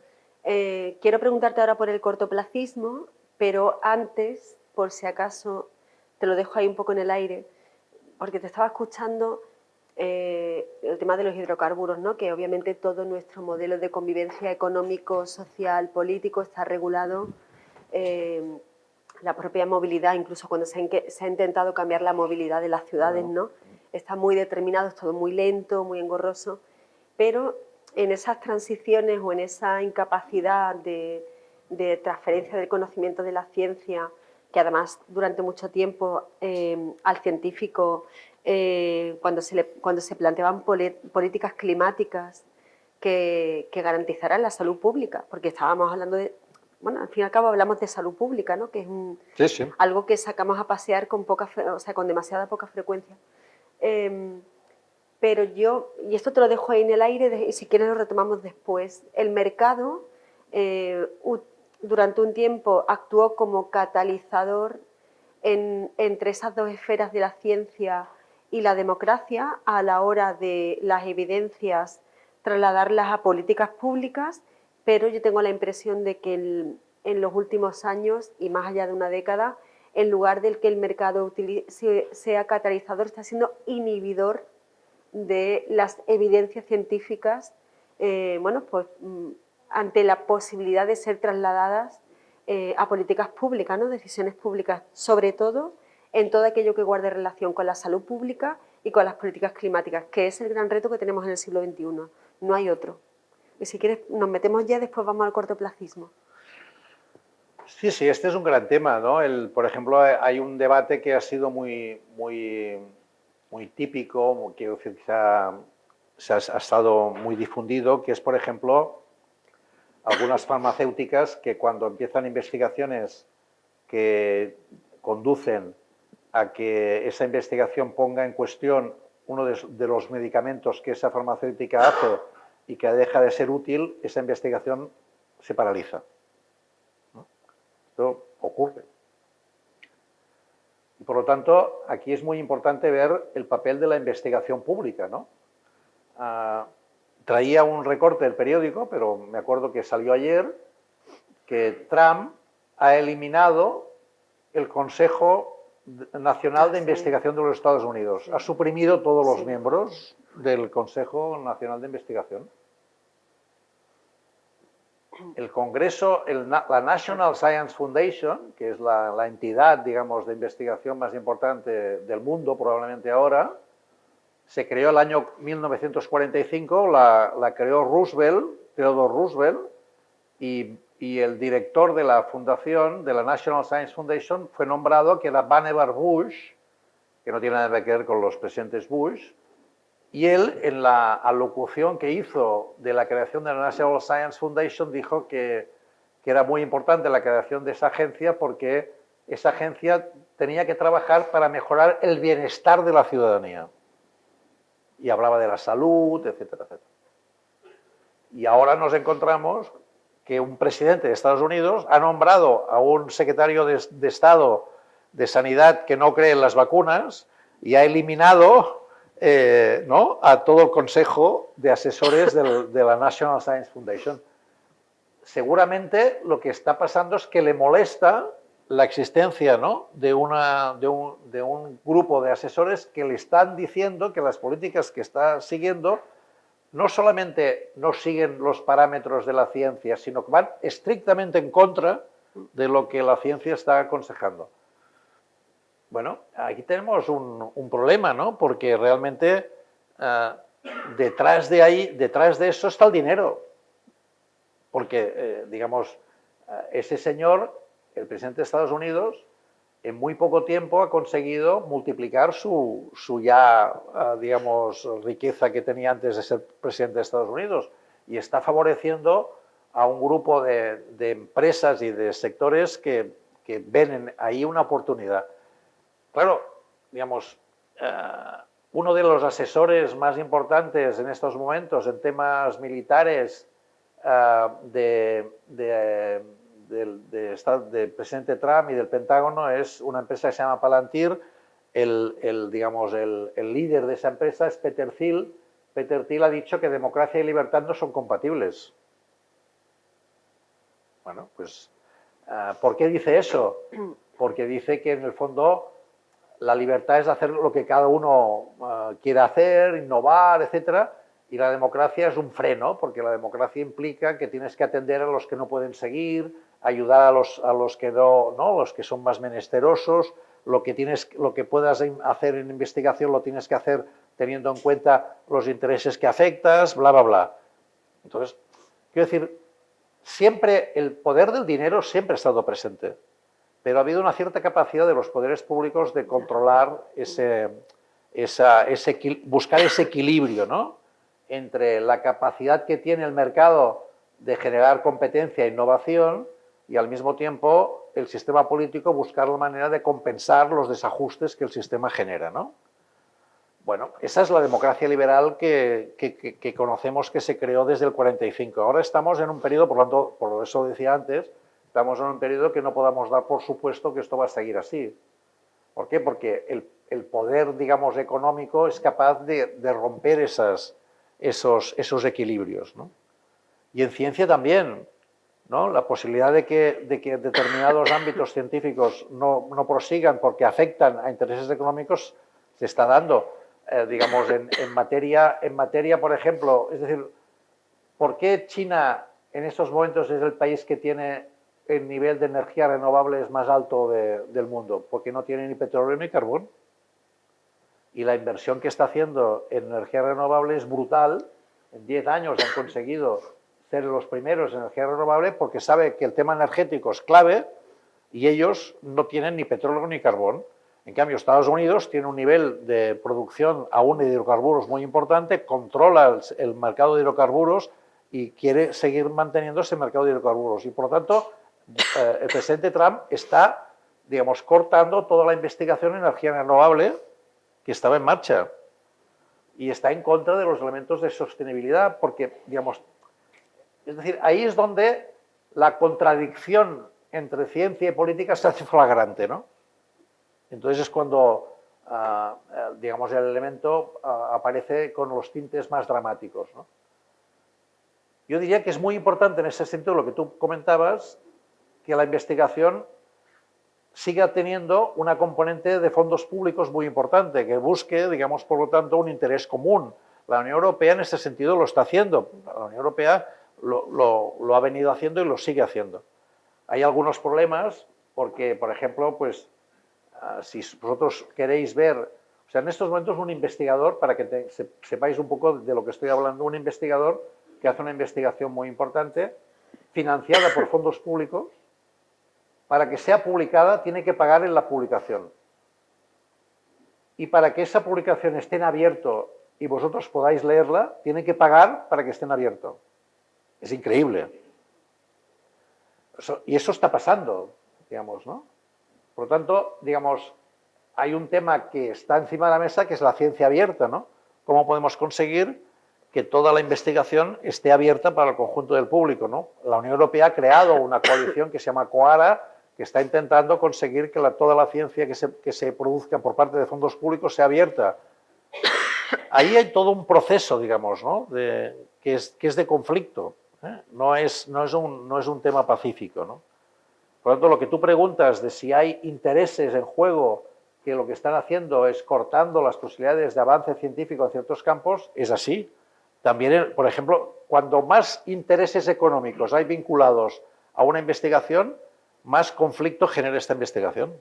quiero preguntarte ahora por el cortoplacismo, pero antes, por si acaso, te lo dejo ahí un poco en el aire, porque te estaba escuchando el tema de los hidrocarburos, ¿no? Que obviamente todo nuestro modelo de convivencia económico, social, político está regulado. La propia movilidad, incluso cuando se ha intentado cambiar la movilidad de las ciudades, ¿no? Está muy determinado, es todo muy lento, muy engorroso, pero en esas transiciones o en esa incapacidad de transferencia del conocimiento de la ciencia, que además durante mucho tiempo al científico, cuando se planteaban políticas climáticas que garantizaran la salud pública, porque estábamos hablando de, bueno, al fin y al cabo hablamos de salud pública, ¿no? Que es algo que sacamos a pasear con demasiada poca frecuencia. Pero yo, y esto te lo dejo ahí en el aire, y si quieres lo retomamos después, el mercado durante un tiempo actuó como catalizador entre esas dos esferas de la ciencia y la democracia a la hora de las evidencias trasladarlas a políticas públicas, pero yo tengo la impresión de que en los últimos años y más allá de una década, en lugar del que el mercado sea catalizador, está siendo inhibidor de las evidencias científicas, bueno, pues ante la posibilidad de ser trasladadas a políticas públicas, ¿no? Decisiones públicas, sobre todo en todo aquello que guarde relación con la salud pública y con las políticas climáticas, que es el gran reto que tenemos en el siglo XXI. No hay otro. Y si quieres, nos metemos ya, después vamos al cortoplacismo. Sí, sí, este es un gran tema, ¿no? Por ejemplo, hay un debate que ha sido muy típico, que ha estado muy difundido, que es, por ejemplo, algunas farmacéuticas que cuando empiezan investigaciones que conducen a que esa investigación ponga en cuestión uno de los medicamentos que esa farmacéutica hace y que deja de ser útil, esa investigación se paraliza. Esto ocurre. Y por lo tanto, aquí es muy importante ver el papel de la investigación pública, ¿no? Traía un recorte del periódico, pero me acuerdo que salió ayer, que Trump ha eliminado el Consejo Nacional de Investigación de los Estados Unidos. Sí. Ha suprimido todos los miembros del Consejo Nacional de Investigación. El Congreso, la National Science Foundation, que es la entidad, digamos, de investigación más importante del mundo, probablemente ahora, se creó el año 1945, la creó Theodore Roosevelt, y el director de la fundación, de la National Science Foundation, fue nombrado, que era Vannevar Bush, que no tiene nada que ver con los presidentes Bush, y él, en la alocución que hizo de la creación de la National Science Foundation, dijo que era muy importante la creación de esa agencia porque esa agencia tenía que trabajar para mejorar el bienestar de la ciudadanía. Y hablaba de la salud, etcétera, etcétera. Y ahora nos encontramos que un presidente de Estados Unidos ha nombrado a un secretario de Estado de Sanidad que no cree en las vacunas y ha eliminado ¿no? a todo el consejo de asesores de la National Science Foundation. Seguramente lo que está pasando es que le molesta la existencia, ¿no? de un grupo de asesores que le están diciendo que las políticas que está siguiendo no solamente no siguen los parámetros de la ciencia, sino que van estrictamente en contra de lo que la ciencia está aconsejando. Bueno, aquí tenemos un problema, ¿no? Porque realmente detrás de eso está el dinero. Porque, digamos, ese señor, el presidente de Estados Unidos, en muy poco tiempo ha conseguido multiplicar su digamos, riqueza que tenía antes de ser presidente de Estados Unidos y está favoreciendo a un grupo de empresas y de sectores que ven ahí una oportunidad. Claro, digamos, uno de los asesores más importantes en estos momentos en temas militares del presidente Trump y del Pentágono es una empresa que se llama Palantir. El líder de esa empresa es Peter Thiel. Peter Thiel ha dicho que democracia y libertad no son compatibles. Bueno, pues, ¿por qué dice eso? Porque dice que en el fondo la libertad es hacer lo que cada uno quiera hacer, innovar, etcétera, y la democracia es un freno, porque la democracia implica que tienes que atender a los que no pueden seguir, ayudar a los que no, los que son más menesterosos, lo que puedas hacer en investigación lo tienes que hacer teniendo en cuenta los intereses que afectas, bla, bla, bla. Entonces, quiero decir, siempre el poder del dinero siempre ha estado presente, pero ha habido una cierta capacidad de los poderes públicos de controlar buscar ese equilibrio, ¿no?, entre la capacidad que tiene el mercado de generar competencia e innovación y al mismo tiempo el sistema político buscar la manera de compensar los desajustes que el sistema genera, ¿no? Bueno, esa es la democracia liberal que conocemos, que se creó desde el 45. Ahora estamos en un periodo, por lo tanto, por eso decía antes, estamos en un periodo que no podamos dar por supuesto que esto va a seguir así. ¿Por qué? Porque el poder, digamos, económico es capaz de romper esos equilibrios, ¿no? Y en ciencia también, ¿no? La posibilidad de que determinados ámbitos científicos no prosigan porque afectan a intereses económicos se está dando. Digamos, en materia, por ejemplo, es decir, ¿por qué China en estos momentos es el país que tiene el nivel de energía renovable más alto del mundo? Porque no tiene ni petróleo ni carbón. Y la inversión que está haciendo en energía renovable es brutal. En 10 años han conseguido ser los primeros en energía renovable porque sabe que el tema energético es clave y ellos no tienen ni petróleo ni carbón. En cambio, Estados Unidos tiene un nivel de producción aún de hidrocarburos muy importante, controla el mercado de hidrocarburos y quiere seguir manteniendo ese mercado de hidrocarburos. Y, por lo tanto, el presidente Trump está, digamos, cortando toda la investigación en energía renovable que estaba en marcha y está en contra de los elementos de sostenibilidad porque, digamos, es decir, ahí es donde la contradicción entre ciencia y política se hace flagrante, ¿no? Entonces es cuando, digamos, el elemento aparece con los tintes más dramáticos, ¿no? Yo diría que es muy importante en ese sentido lo que tú comentabas, que la investigación siga teniendo una componente de fondos públicos muy importante, que busque, digamos, por lo tanto, un interés común. La Unión Europea en ese sentido lo está haciendo. La Unión Europea lo ha venido haciendo y lo sigue haciendo. Hay algunos problemas porque, por ejemplo, pues, si vosotros queréis ver, o sea, en estos momentos un investigador, para que sepáis un poco de lo que estoy hablando, un investigador que hace una investigación muy importante, financiada por fondos públicos, para que sea publicada tiene que pagar en la publicación. Y para que esa publicación esté en abierto y vosotros podáis leerla, tiene que pagar para que esté en abierto. Es increíble. Y eso está pasando, digamos, ¿no? Por lo tanto, digamos, hay un tema que está encima de la mesa que es la ciencia abierta, ¿no? ¿Cómo podemos conseguir que toda la investigación esté abierta para el conjunto del público, ¿no? La Unión Europea ha creado una coalición que se llama COARA, que está intentando conseguir que toda la ciencia que se produzca por parte de fondos públicos sea abierta. Ahí hay todo un proceso, digamos, ¿no? que es de conflicto, ¿eh? No es un tema pacífico, ¿no? Por lo tanto, lo que tú preguntas de si hay intereses en juego que lo que están haciendo es cortando las posibilidades de avance científico en ciertos campos, es así. También, por ejemplo, cuando más intereses económicos hay vinculados a una investigación, más conflicto genera esta investigación.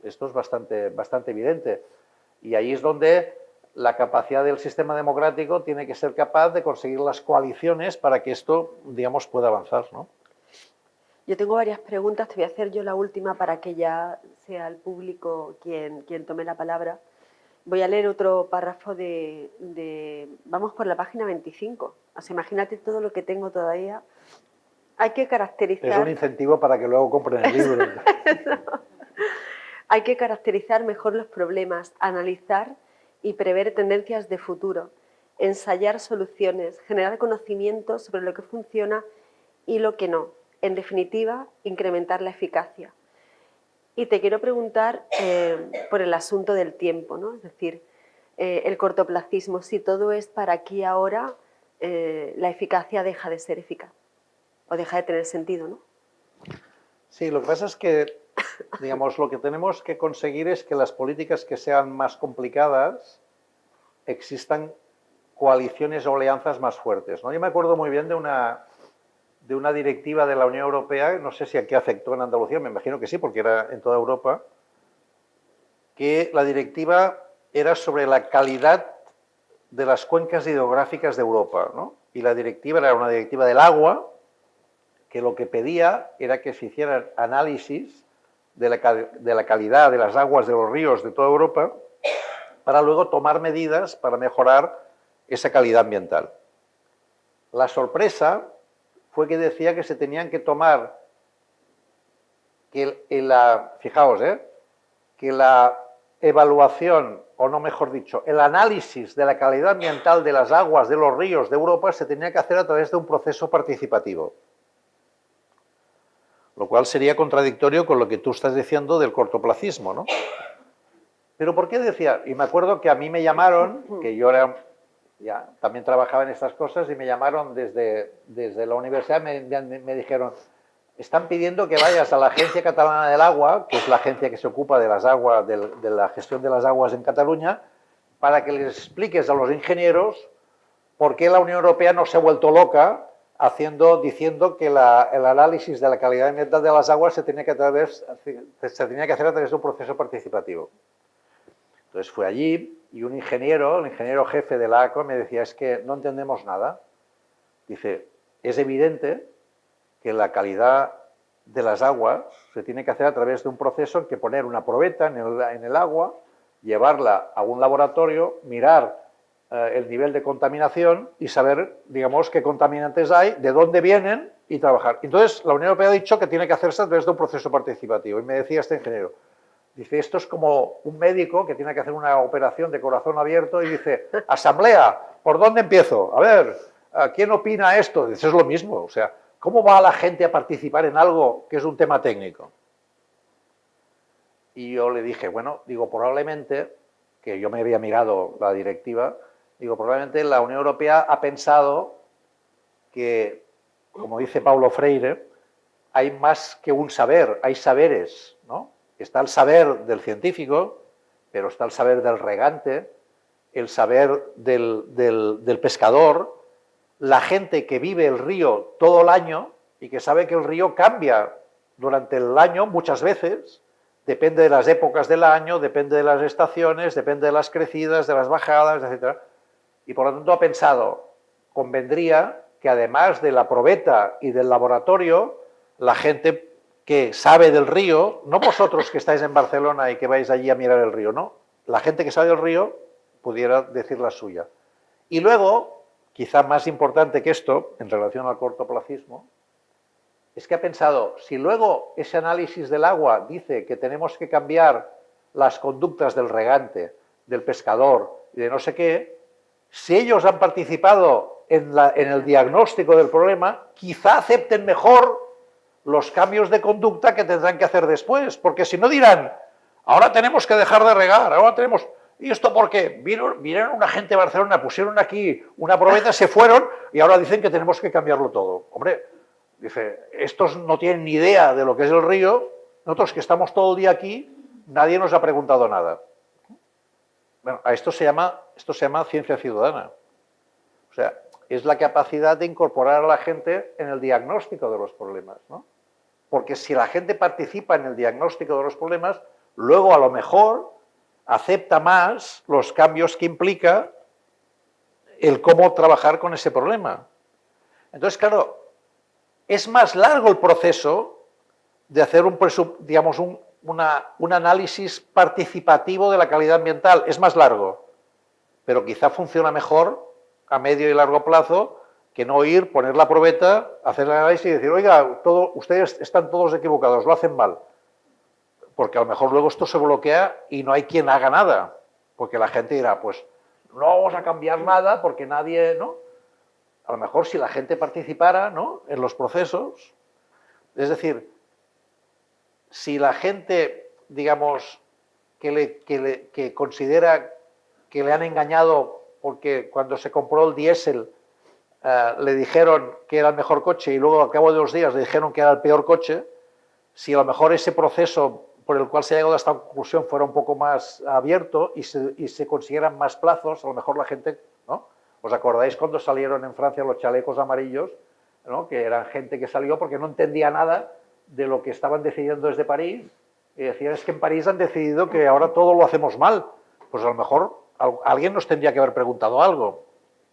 Esto es bastante evidente. Y ahí es donde la capacidad del sistema democrático tiene que ser capaz de conseguir las coaliciones para que esto, digamos, pueda avanzar, ¿no? Yo tengo varias preguntas, te voy a hacer yo la última para que ya sea el público quien tome la palabra. Voy a leer otro párrafo vamos por la página 25. O sea, imagínate todo lo que tengo todavía. Hay que caracterizar... Es un incentivo para que luego compren el libro. No. Hay que caracterizar mejor los problemas, analizar y prever tendencias de futuro, ensayar soluciones, generar conocimientos sobre lo que funciona y lo que no. En definitiva, incrementar la eficacia. Y te quiero preguntar por el asunto del tiempo, ¿no? Es decir, el cortoplacismo, si todo es para aquí y ahora, la eficacia deja de ser eficaz o deja de tener sentido, ¿no? Sí, lo que pasa es que digamos, lo que tenemos que conseguir es que las políticas que sean más complicadas existan coaliciones o alianzas más fuertes, ¿no? Yo me acuerdo muy bien de una directiva de la Unión Europea, no sé si aquí afectó en Andalucía, me imagino que sí, porque era en toda Europa, que la directiva era sobre la calidad de las cuencas hidrográficas de Europa, ¿no? Y la directiva era una directiva del agua, que lo que pedía era que se hicieran análisis de la calidad de las aguas de los ríos de toda Europa para luego tomar medidas para mejorar esa calidad ambiental. La sorpresa fue que decía que se tenían que tomar, fijaos, que la evaluación, o no mejor dicho, el análisis de la calidad ambiental de las aguas de los ríos de Europa se tenía que hacer a través de un proceso participativo. Lo cual sería contradictorio con lo que tú estás diciendo del cortoplacismo, ¿no? Pero ¿por qué decía? Y me acuerdo que a mí me llamaron, que yo era, ya también trabajaba en estas cosas, y me llamaron desde la universidad, me dijeron, están pidiendo que vayas a la Agencia Catalana del Agua, que es la agencia que se ocupa de las aguas, de la gestión de las aguas en Cataluña, para que les expliques a los ingenieros por qué la Unión Europea no se ha vuelto loca diciendo que el análisis de la calidad ambiental de las aguas se tenía que hacer a través de un proceso participativo. Entonces fui allí y un ingeniero, el ingeniero jefe de la ACO, me decía, es que no entendemos nada. Dice, es evidente que la calidad de las aguas se tiene que hacer a través de un proceso en que poner una probeta en el agua, llevarla a un laboratorio, mirar el nivel de contaminación y saber, digamos, qué contaminantes hay, de dónde vienen y trabajar. Entonces, la Unión Europea ha dicho que tiene que hacerse a través de un proceso participativo. Y me decía este ingeniero, dice, esto es como un médico que tiene que hacer una operación de corazón abierto y dice, asamblea, ¿por dónde empiezo? A ver, ¿quién opina esto? Dice, es lo mismo, o sea, ¿cómo va la gente a participar en algo que es un tema técnico? Y yo le dije, bueno, digo, probablemente, que yo me había mirado la directiva, digo, probablemente la Unión Europea ha pensado que, como dice Paulo Freire, hay más que un saber, hay saberes, ¿no? Está el saber del científico, pero está el saber del regante, el saber del pescador, la gente que vive el río todo el año y que sabe que el río cambia durante el año muchas veces, depende de las épocas del año, depende de las estaciones, depende de las crecidas, de las bajadas, etc. Y por lo tanto ha pensado, convendría que además de la probeta y del laboratorio, la gente que sabe del río, no vosotros que estáis en Barcelona y que vais allí a mirar el río, no, la gente que sabe del río pudiera decir la suya. Y luego, quizá más importante que esto, en relación al cortoplacismo, es que ha pensado, si luego ese análisis del agua dice que tenemos que cambiar las conductas del regante, del pescador y de no sé qué, si ellos han participado en el diagnóstico del problema, quizá acepten mejor los cambios de conducta que tendrán que hacer después, porque si no dirán, ahora tenemos que dejar de regar, ahora tenemos... ¿Y esto por qué? Vinieron una gente de Barcelona, pusieron aquí una probeta, se fueron y ahora dicen que tenemos que cambiarlo todo. Hombre, dice, estos no tienen ni idea de lo que es el río, nosotros que estamos todo el día aquí, nadie nos ha preguntado nada. Bueno, esto se llama ciencia ciudadana. O sea, es la capacidad de incorporar a la gente en el diagnóstico de los problemas, ¿no? Porque si la gente participa en el diagnóstico de los problemas, luego a lo mejor acepta más los cambios que implica el cómo trabajar con ese problema. Entonces, claro, es más largo el proceso de hacer un análisis participativo de la calidad ambiental. Es más largo, pero quizá funciona mejor a medio y largo plazo que no ir, poner la probeta, hacer el análisis y decir, oiga, ustedes están todos equivocados, lo hacen mal. Porque a lo mejor luego esto se bloquea y no hay quien haga nada. Porque la gente dirá, pues no vamos a cambiar nada porque nadie, ¿no? A lo mejor si la gente participara, ¿no?, en los procesos, es decir, si la gente, digamos, que considera que le han engañado porque cuando se compró el diésel le dijeron que era el mejor coche y luego al cabo de 2 días le dijeron que era el peor coche, si a lo mejor ese proceso por el cual se ha llegado a esta conclusión fuera un poco más abierto y se consiguieran más plazos, a lo mejor la gente, ¿no? ¿Os acordáis cuando salieron en Francia los chalecos amarillos, ¿no? Que eran gente que salió porque no entendía nada de lo que estaban decidiendo desde París y decían, es que en París han decidido que ahora todo lo hacemos mal. Pues a lo mejor alguien nos tendría que haber preguntado algo.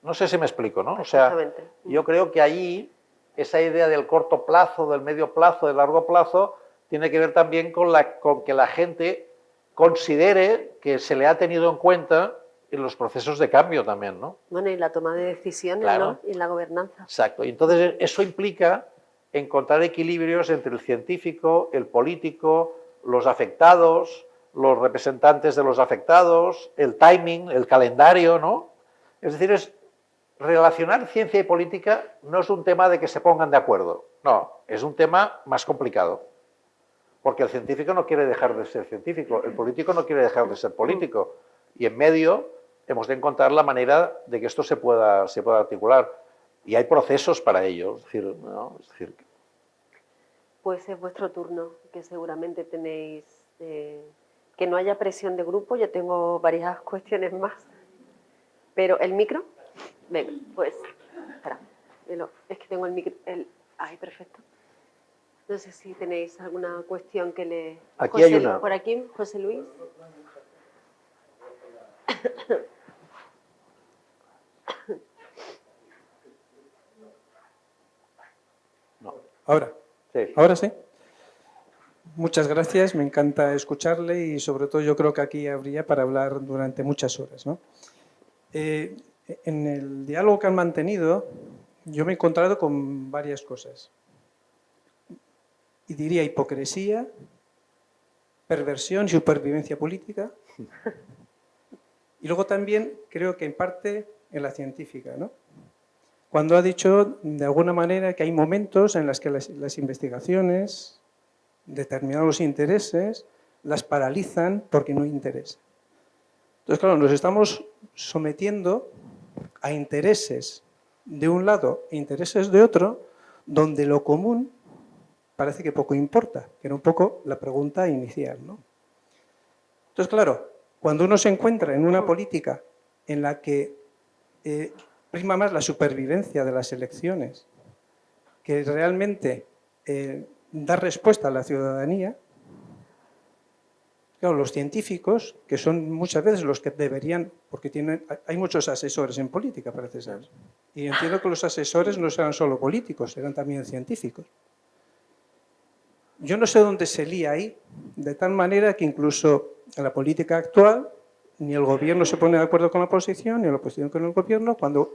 No sé si me explico, ¿no? O sea, yo creo que allí esa idea del corto plazo, del medio plazo, del largo plazo, tiene que ver también con que la gente considere que se le ha tenido en cuenta en los procesos de cambio también, ¿no? Bueno, y la toma de decisiones, claro, ¿no? Y la gobernanza. Exacto. Y entonces eso implica encontrar equilibrios entre el científico, el político, los afectados, los representantes de los afectados, el timing, el calendario, ¿no? Es decir, relacionar ciencia y política no es un tema de que se pongan de acuerdo, no, es un tema más complicado. Porque el científico no quiere dejar de ser científico, el político no quiere dejar de ser político. Y en medio hemos de encontrar la manera de que esto se pueda articular. Y hay procesos para ello. Es decir, ¿no? Pues es vuestro turno, que seguramente tenéis... que no haya presión de grupo, yo tengo varias cuestiones más. Pero, ¿el micro? Venga, pues... Espera, es que tengo el micro... Ay, perfecto. No sé si tenéis alguna cuestión que le... Aquí hay una. Por aquí, José Luis. No. ¿Ahora? Sí. ¿Ahora sí? Muchas gracias, me encanta escucharle y sobre todo yo creo que aquí habría para hablar durante muchas horas, ¿no? En el diálogo que han mantenido yo me he encontrado con varias cosas. Y diría hipocresía, perversión y supervivencia política. Y luego también creo que en parte en la científica, ¿no? Cuando ha dicho de alguna manera que hay momentos en los que las investigaciones, determinados intereses, las paralizan porque no interesa. Entonces, claro, nos estamos sometiendo a intereses de un lado e intereses de otro, donde lo común parece que poco importa, que era un poco la pregunta inicial, ¿no? Entonces, claro, cuando uno se encuentra en una política en la que prima más la supervivencia de las elecciones que realmente dar respuesta a la ciudadanía, claro, los científicos, que son muchas veces los que deberían, porque hay muchos asesores en política, parece ser, y entiendo que los asesores no serán solo políticos, serán también científicos. Yo no sé dónde se lía ahí, de tal manera que incluso en la política actual ni el gobierno se pone de acuerdo con la oposición, ni la oposición con el gobierno, cuando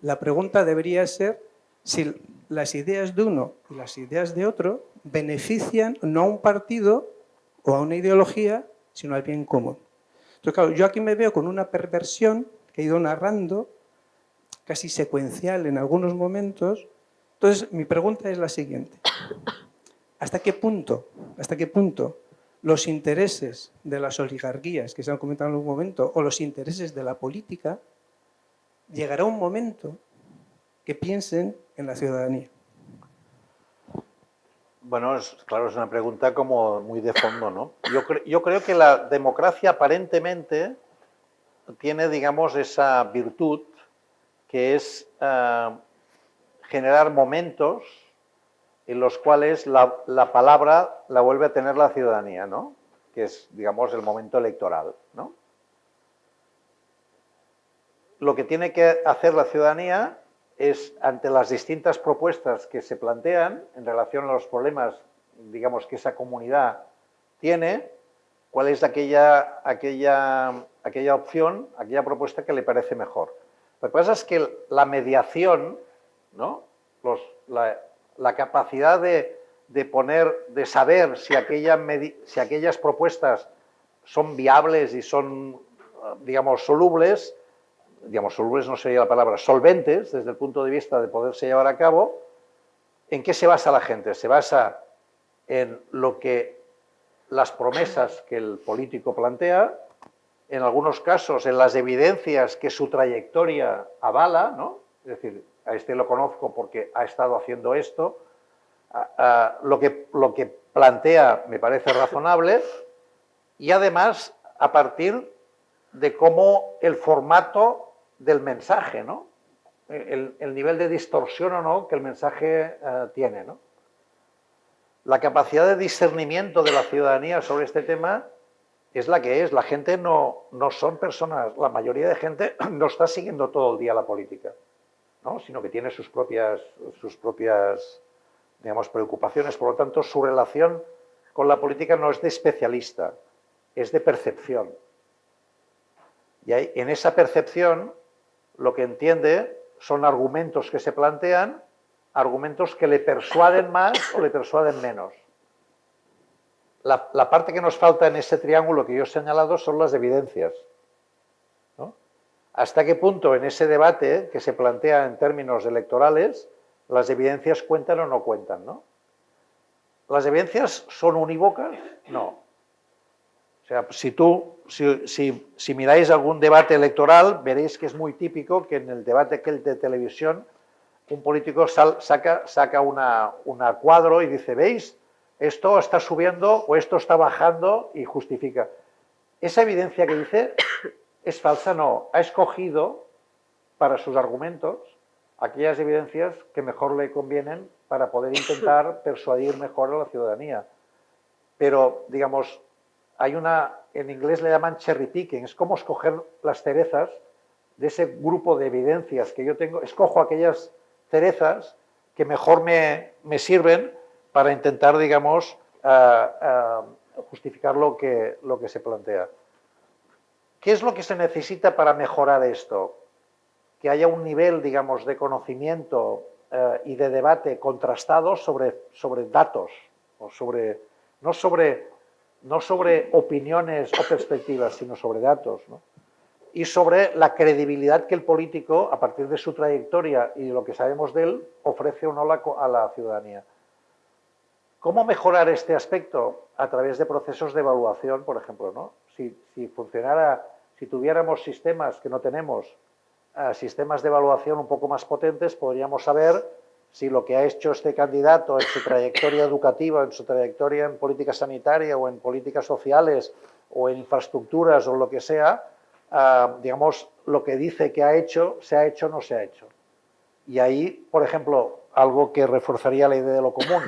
la pregunta debería ser si las ideas de uno y las ideas de otro benefician no a un partido o a una ideología, sino al bien común. Entonces, claro, yo aquí me veo con una perversión que he ido narrando, casi secuencial en algunos momentos. Entonces, mi pregunta es la siguiente. ¿Hasta qué punto los intereses de las oligarquías, que se han comentado en algún momento, o los intereses de la política, llegará un momento que piensen en la ciudadanía? Bueno, claro, es una pregunta como muy de fondo, ¿no? Yo creo que la democracia aparentemente tiene, digamos, esa virtud que es generar momentos en los cuales la palabra la vuelve a tener la ciudadanía, ¿no? Que es, digamos, el momento electoral, ¿no? Lo que tiene que hacer la ciudadanía es, ante las distintas propuestas que se plantean en relación a los problemas, digamos, que esa comunidad tiene, cuál es aquella opción, aquella propuesta que le parece mejor. Lo que pasa es que la mediación, ¿no? La capacidad de saber si aquellas propuestas son viables y son, digamos, solubles no sería la palabra, solventes desde el punto de vista de poderse llevar a cabo. ¿En qué se basa la gente? Se basa en las promesas que el político plantea, en algunos casos en las evidencias que su trayectoria avala, ¿no? Es decir, a este lo conozco porque ha estado haciendo esto. Lo que plantea me parece razonable, y además a partir de cómo el formato del mensaje, ¿no? El nivel de distorsión o no que el mensaje tiene, ¿no? La capacidad de discernimiento de la ciudadanía sobre este tema es la que es. La gente no son personas, la mayoría de gente no está siguiendo todo el día la política, ¿no? Sino que tiene sus propias, digamos, preocupaciones. Por lo tanto, su relación con la política no es de especialista, es de percepción. Y ahí, en esa percepción, lo que entiende son argumentos que se plantean, argumentos que le persuaden más o le persuaden menos. La parte que nos falta en ese triángulo que yo he señalado son las evidencias, ¿no? ¿Hasta qué punto en ese debate que se plantea en términos electorales las evidencias cuentan o no cuentan, ¿no? ¿Las evidencias son unívocas? No. O sea, si miráis algún debate electoral, veréis que es muy típico que en el debate aquel de televisión un político saca una cuadro y dice, ¿veis? Esto está subiendo o esto está bajando y justifica. Esa evidencia que dice es falsa, no. Ha escogido para sus argumentos aquellas evidencias que mejor le convienen para poder intentar persuadir mejor a la ciudadanía. Pero, digamos, en inglés le llaman cherry picking, es como escoger las cerezas de ese grupo de evidencias que yo tengo. Escojo aquellas cerezas que mejor me sirven para intentar, digamos, justificar lo que se plantea. ¿Qué es lo que se necesita para mejorar esto? Que haya un nivel, digamos, de conocimiento y de debate contrastado sobre datos, o no sobre opiniones o perspectivas, sino sobre datos, ¿no? Y sobre la credibilidad que el político, a partir de su trayectoria y de lo que sabemos de él, ofrece o no a la ciudadanía. ¿Cómo mejorar este aspecto? A través de procesos de evaluación, por ejemplo, ¿no? Si tuviéramos sistemas que no tenemos, sistemas de evaluación un poco más potentes, podríamos saber si lo que ha hecho este candidato en su trayectoria educativa, en su trayectoria en política sanitaria o en políticas sociales o en infraestructuras o lo que sea, digamos, lo que dice que ha hecho, se ha hecho o no se ha hecho. Y ahí, por ejemplo, algo que reforzaría la idea de lo común.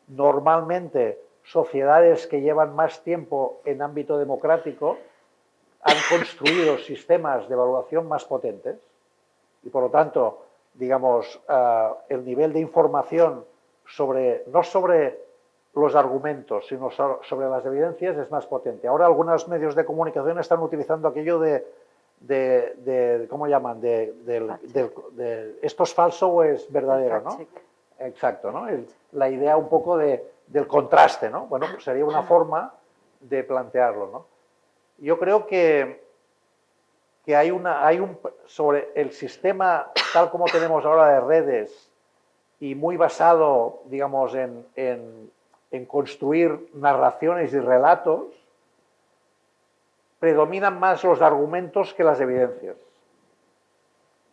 Normalmente, sociedades que llevan más tiempo en ámbito democrático han construido sistemas de evaluación más potentes y, por lo tanto, digamos, el nivel de información no sobre los argumentos, sino sobre las evidencias es más potente. Ahora algunos medios de comunicación están utilizando aquello ¿cómo llaman? ¿Esto es falso o es verdadero? ¿No? Exacto, ¿no? La idea un poco del contraste, ¿no? Bueno, pues sería una forma de plantearlo, ¿no? Yo creo que sobre el sistema tal como tenemos ahora de redes y muy basado, digamos, en construir narraciones y relatos, predominan más los argumentos que las evidencias.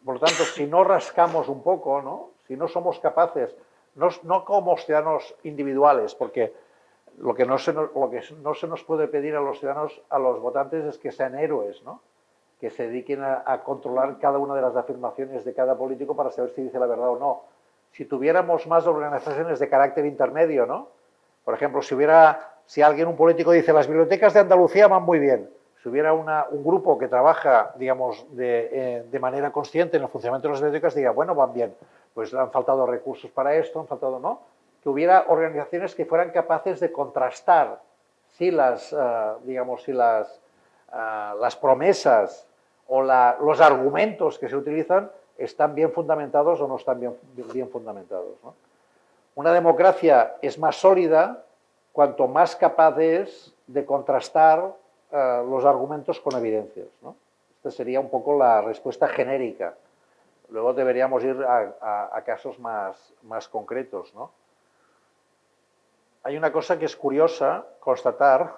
Por lo tanto, si no rascamos un poco, ¿no? Si no somos capaces, no como ciudadanos individuales, porque lo que no se nos puede pedir a los ciudadanos, a los votantes, es que sean héroes, ¿no? Que se dediquen a controlar cada una de las afirmaciones de cada político para saber si dice la verdad o no. Si tuviéramos más organizaciones de carácter intermedio, ¿no? Por ejemplo, si un político dice las bibliotecas de Andalucía van muy bien, si hubiera un grupo que trabaja, digamos, de manera consciente en el funcionamiento de las bibliotecas, diga, bueno, van bien, pues han faltado recursos para esto, han faltado, ¿no? Que hubiera organizaciones que fueran capaces de contrastar si las promesas o los argumentos que se utilizan están bien fundamentados o no están bien fundamentados, ¿no? Una democracia es más sólida cuanto más capaz es de contrastar los argumentos con evidencias, ¿no? Esta sería un poco la respuesta genérica. Luego deberíamos ir a casos más concretos, ¿no? Hay una cosa que es curiosa constatar,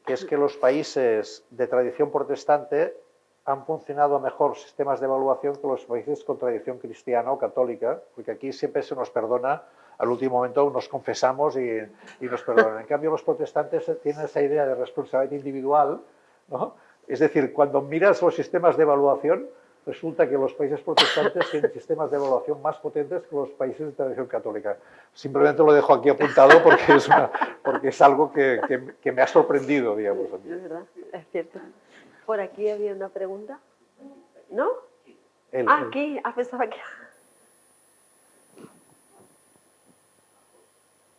que es que los países de tradición protestante han funcionado mejor sistemas de evaluación que los países con tradición cristiana o católica, porque aquí siempre se nos perdona, al último momento nos confesamos y nos perdonan. En cambio, los protestantes tienen esa idea de responsabilidad individual, ¿no? Es decir, cuando miras los sistemas de evaluación, resulta que los países protestantes tienen sistemas de evaluación más potentes que los países de tradición católica. Simplemente lo dejo aquí apuntado porque es algo que me ha sorprendido, digamos. A mí. Es verdad, es cierto. Por aquí había una pregunta. ¿No? Aquí. Pensaba que...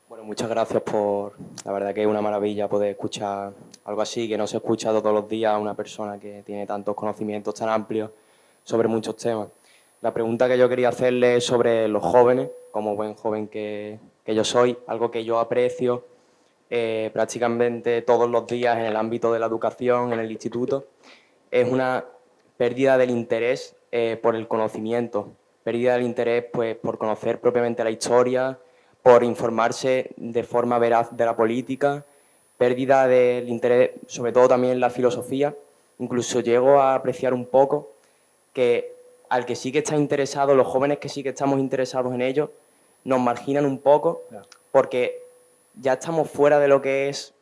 Bueno, muchas gracias por... La verdad que es una maravilla poder escuchar algo así, que no se escucha todos los días a una persona que tiene tantos conocimientos tan amplios sobre muchos temas. La pregunta que yo quería hacerle es sobre los jóvenes, como buen joven que yo soy, algo que yo aprecio prácticamente todos los días en el ámbito de la educación, en el instituto, es una pérdida del interés por el conocimiento, pérdida del interés pues, por conocer propiamente la historia, por informarse de forma veraz de la política, pérdida del interés, sobre todo también en la filosofía. Incluso llego a apreciar un poco que al que sí que está interesado, los jóvenes que sí que estamos interesados en ello, nos marginan un poco porque ya estamos fuera de lo que es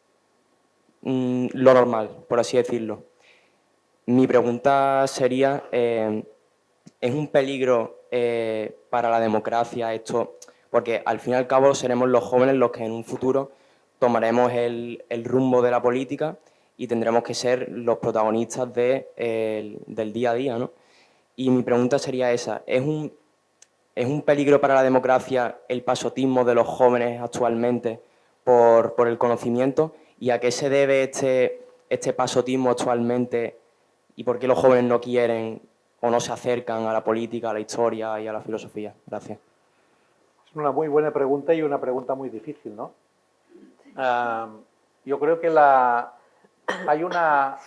lo normal, por así decirlo. Mi pregunta sería, ¿es un peligro para la democracia esto? Porque al fin y al cabo seremos los jóvenes los que en un futuro tomaremos el rumbo de la política y tendremos que ser los protagonistas del día a día, ¿no? Y mi pregunta sería esa, ¿es un peligro para la democracia el pasotismo de los jóvenes actualmente por el conocimiento? ¿Y a qué se debe este pasotismo actualmente y por qué los jóvenes no quieren o no se acercan a la política, a la historia y a la filosofía? Gracias. Es una muy buena pregunta y una pregunta muy difícil, ¿no? Yo creo que hay una...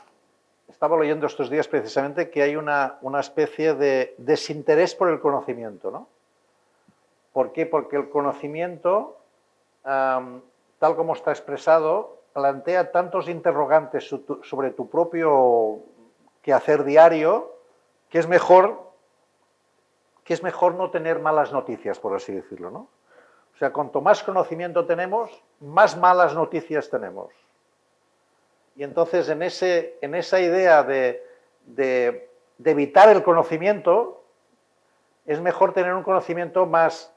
Estaba leyendo estos días precisamente que hay una especie de desinterés por el conocimiento, ¿no? ¿Por qué? Porque el conocimiento, tal como está expresado, plantea tantos interrogantes sobre tu propio quehacer diario que es mejor no tener malas noticias, por así decirlo, ¿no? O sea, cuanto más conocimiento tenemos, más malas noticias tenemos. Y entonces, en esa idea de evitar el conocimiento, es mejor tener un conocimiento más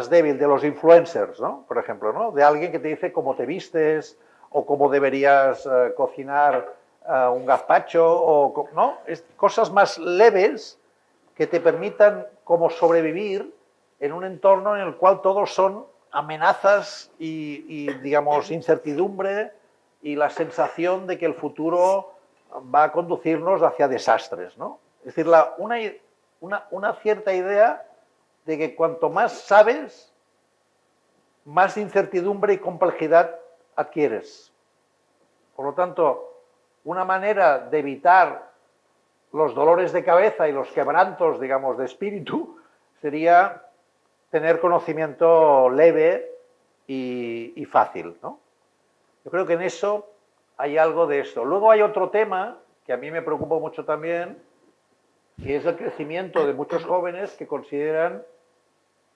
débil, de los influencers, ¿no? Por ejemplo, ¿no? De alguien que te dice cómo te vistes o cómo deberías cocinar un gazpacho, ¿no? Cosas más leves que te permitan como sobrevivir en un entorno en el cual todos son amenazas y digamos, incertidumbre y la sensación de que el futuro va a conducirnos hacia desastres, ¿no? Es decir, una cierta idea de que cuanto más sabes, más incertidumbre y complejidad adquieres. Por lo tanto, una manera de evitar los dolores de cabeza y los quebrantos, digamos, de espíritu, sería tener conocimiento leve y fácil, ¿no? Yo creo que en eso hay algo de esto. Luego hay otro tema que a mí me preocupa mucho también, que es el crecimiento de muchos jóvenes que consideran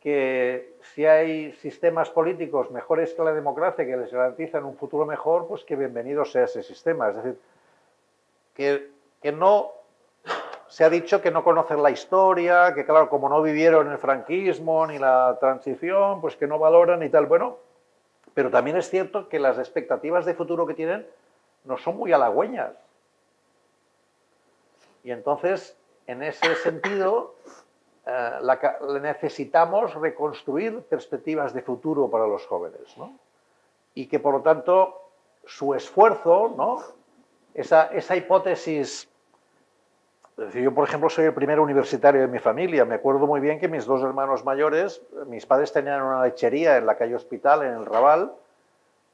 que si hay sistemas políticos mejores que la democracia, que les garantizan un futuro mejor, pues que bienvenido sea ese sistema. Es decir, que no... Se ha dicho que no conocen la historia, que claro, como no vivieron el franquismo ni la transición, pues que no valoran y tal. Bueno, pero también es cierto que las expectativas de futuro que tienen no son muy halagüeñas. Y entonces, en ese sentido, necesitamos reconstruir perspectivas de futuro para los jóvenes, ¿no? Y que, por lo tanto, su esfuerzo, ¿no? Esa hipótesis... Yo, por ejemplo, soy el primer universitario de mi familia. Me acuerdo muy bien que mis dos hermanos mayores, mis padres tenían una lechería en la calle Hospital, en el Raval,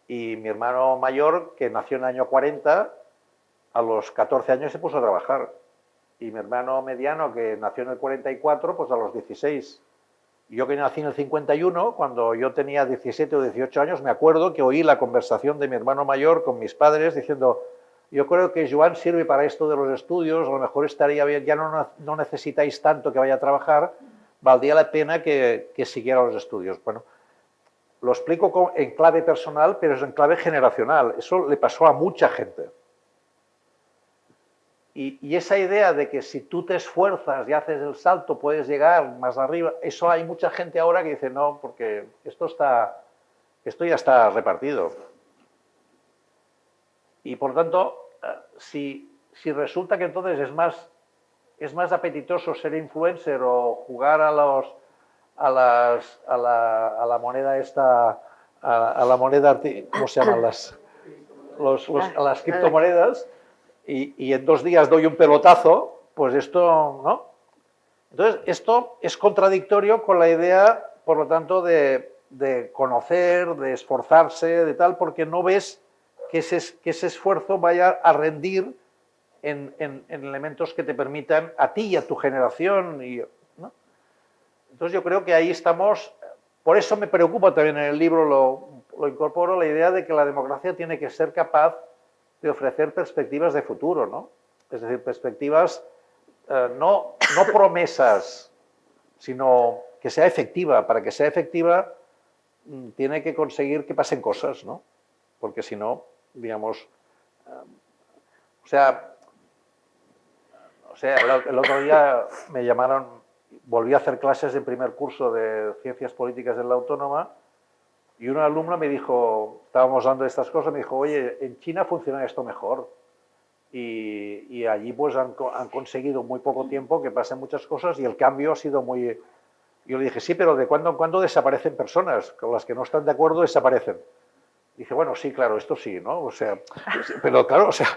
y mi hermano mayor, que nació en el año 40, a los 14 años se puso a trabajar. Y mi hermano mediano, que nació en el 44, pues a los 16. Y yo que nací en el 51, cuando yo tenía 17 o 18 años, me acuerdo que oí la conversación de mi hermano mayor con mis padres diciendo: Yo creo que Joan sirve para esto de los estudios, a lo mejor estaría bien, ya no necesitáis tanto que vaya a trabajar, valdría la pena que siguiera los estudios. Bueno, lo explico en clave personal, pero es en clave generacional. Eso le pasó a mucha gente. Y esa idea de que si tú te esfuerzas y haces el salto puedes llegar más arriba, eso hay mucha gente ahora que dice no, porque esto ya está repartido. Y por tanto, si resulta que entonces es más apetitoso ser influencer o jugar a la moneda esta, a la moneda, ¿cómo se llaman? A las criptomonedas, y en 2 días doy un pelotazo, pues esto, ¿no? Entonces, esto es contradictorio con la idea, por lo tanto, de conocer, de esforzarse, de tal, porque no ves que ese esfuerzo vaya a rendir en elementos que te permitan a ti y a tu generación, ¿no? Entonces yo creo que ahí estamos, por eso me preocupa también en el libro, lo incorporo, la idea de que la democracia tiene que ser capaz de ofrecer perspectivas de futuro, ¿no? Es decir, perspectivas, no promesas, sino que sea efectiva. Para que sea efectiva, tiene que conseguir que pasen cosas, ¿no? Porque si no, digamos, o sea, el otro día me llamaron, volví a hacer clases de primer curso de Ciencias Políticas en la Autónoma, y un alumno me dijo, estábamos hablando de estas cosas, me dijo, oye, en China funciona esto mejor. Y allí pues han conseguido en muy poco tiempo que pasen muchas cosas y el cambio ha sido muy... Yo le dije, sí, pero de cuando en cuando desaparecen personas, con las que no están de acuerdo desaparecen. Dice, bueno, sí, claro, esto sí, ¿no? O sea, pero claro, o sea,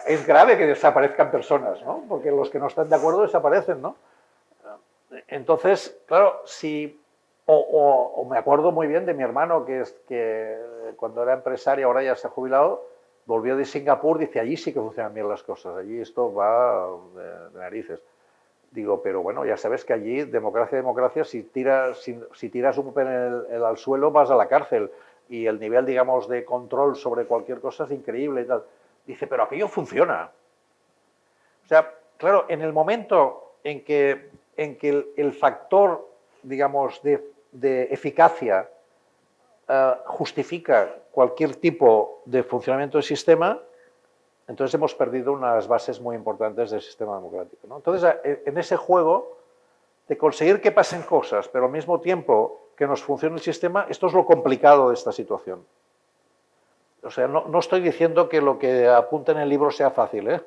es grave que desaparezcan personas, ¿no? Porque los que no están de acuerdo desaparecen, ¿no? Entonces, claro, si... O me acuerdo muy bien de mi hermano, que cuando era empresario, ahora ya se ha jubilado, volvió de Singapur, dice, allí sí que funcionan bien las cosas, allí esto va de narices. Digo, pero bueno, ya sabes que allí, democracia, si tiras un papel al suelo vas a la cárcel y el nivel, digamos, de control sobre cualquier cosa es increíble y tal. Dice, pero aquello funciona. O sea, claro, en el momento en que el factor, digamos, de eficacia justifica cualquier tipo de funcionamiento del sistema, entonces hemos perdido unas bases muy importantes del sistema democrático, ¿no? Entonces, en ese juego de conseguir que pasen cosas, pero al mismo tiempo que nos funcione el sistema, esto es lo complicado de esta situación. O sea, no estoy diciendo que lo que apunta en el libro sea fácil, ¿eh?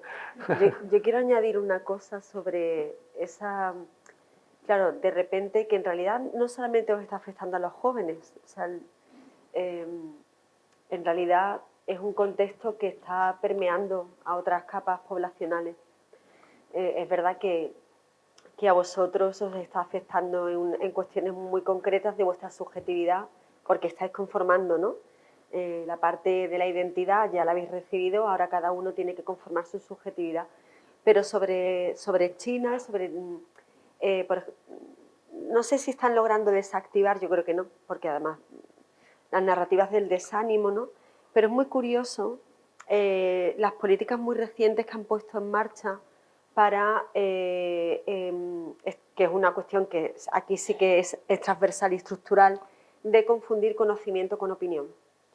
Yo quiero añadir una cosa sobre esa... Claro, de repente que en realidad no solamente os está afectando a los jóvenes, o sea, en realidad es un contexto que está permeando a otras capas poblacionales. Es verdad que a vosotros os está afectando en cuestiones muy concretas de vuestra subjetividad, porque estáis conformando, ¿no? La parte de la identidad ya la habéis recibido, ahora cada uno tiene que conformar su subjetividad. Pero sobre China, no sé si están logrando desactivar, yo creo que no, porque además las narrativas del desánimo, ¿no? Pero es muy curioso las políticas muy recientes que han puesto en marcha para, que es una cuestión que aquí sí que es transversal y estructural, de confundir conocimiento con opinión,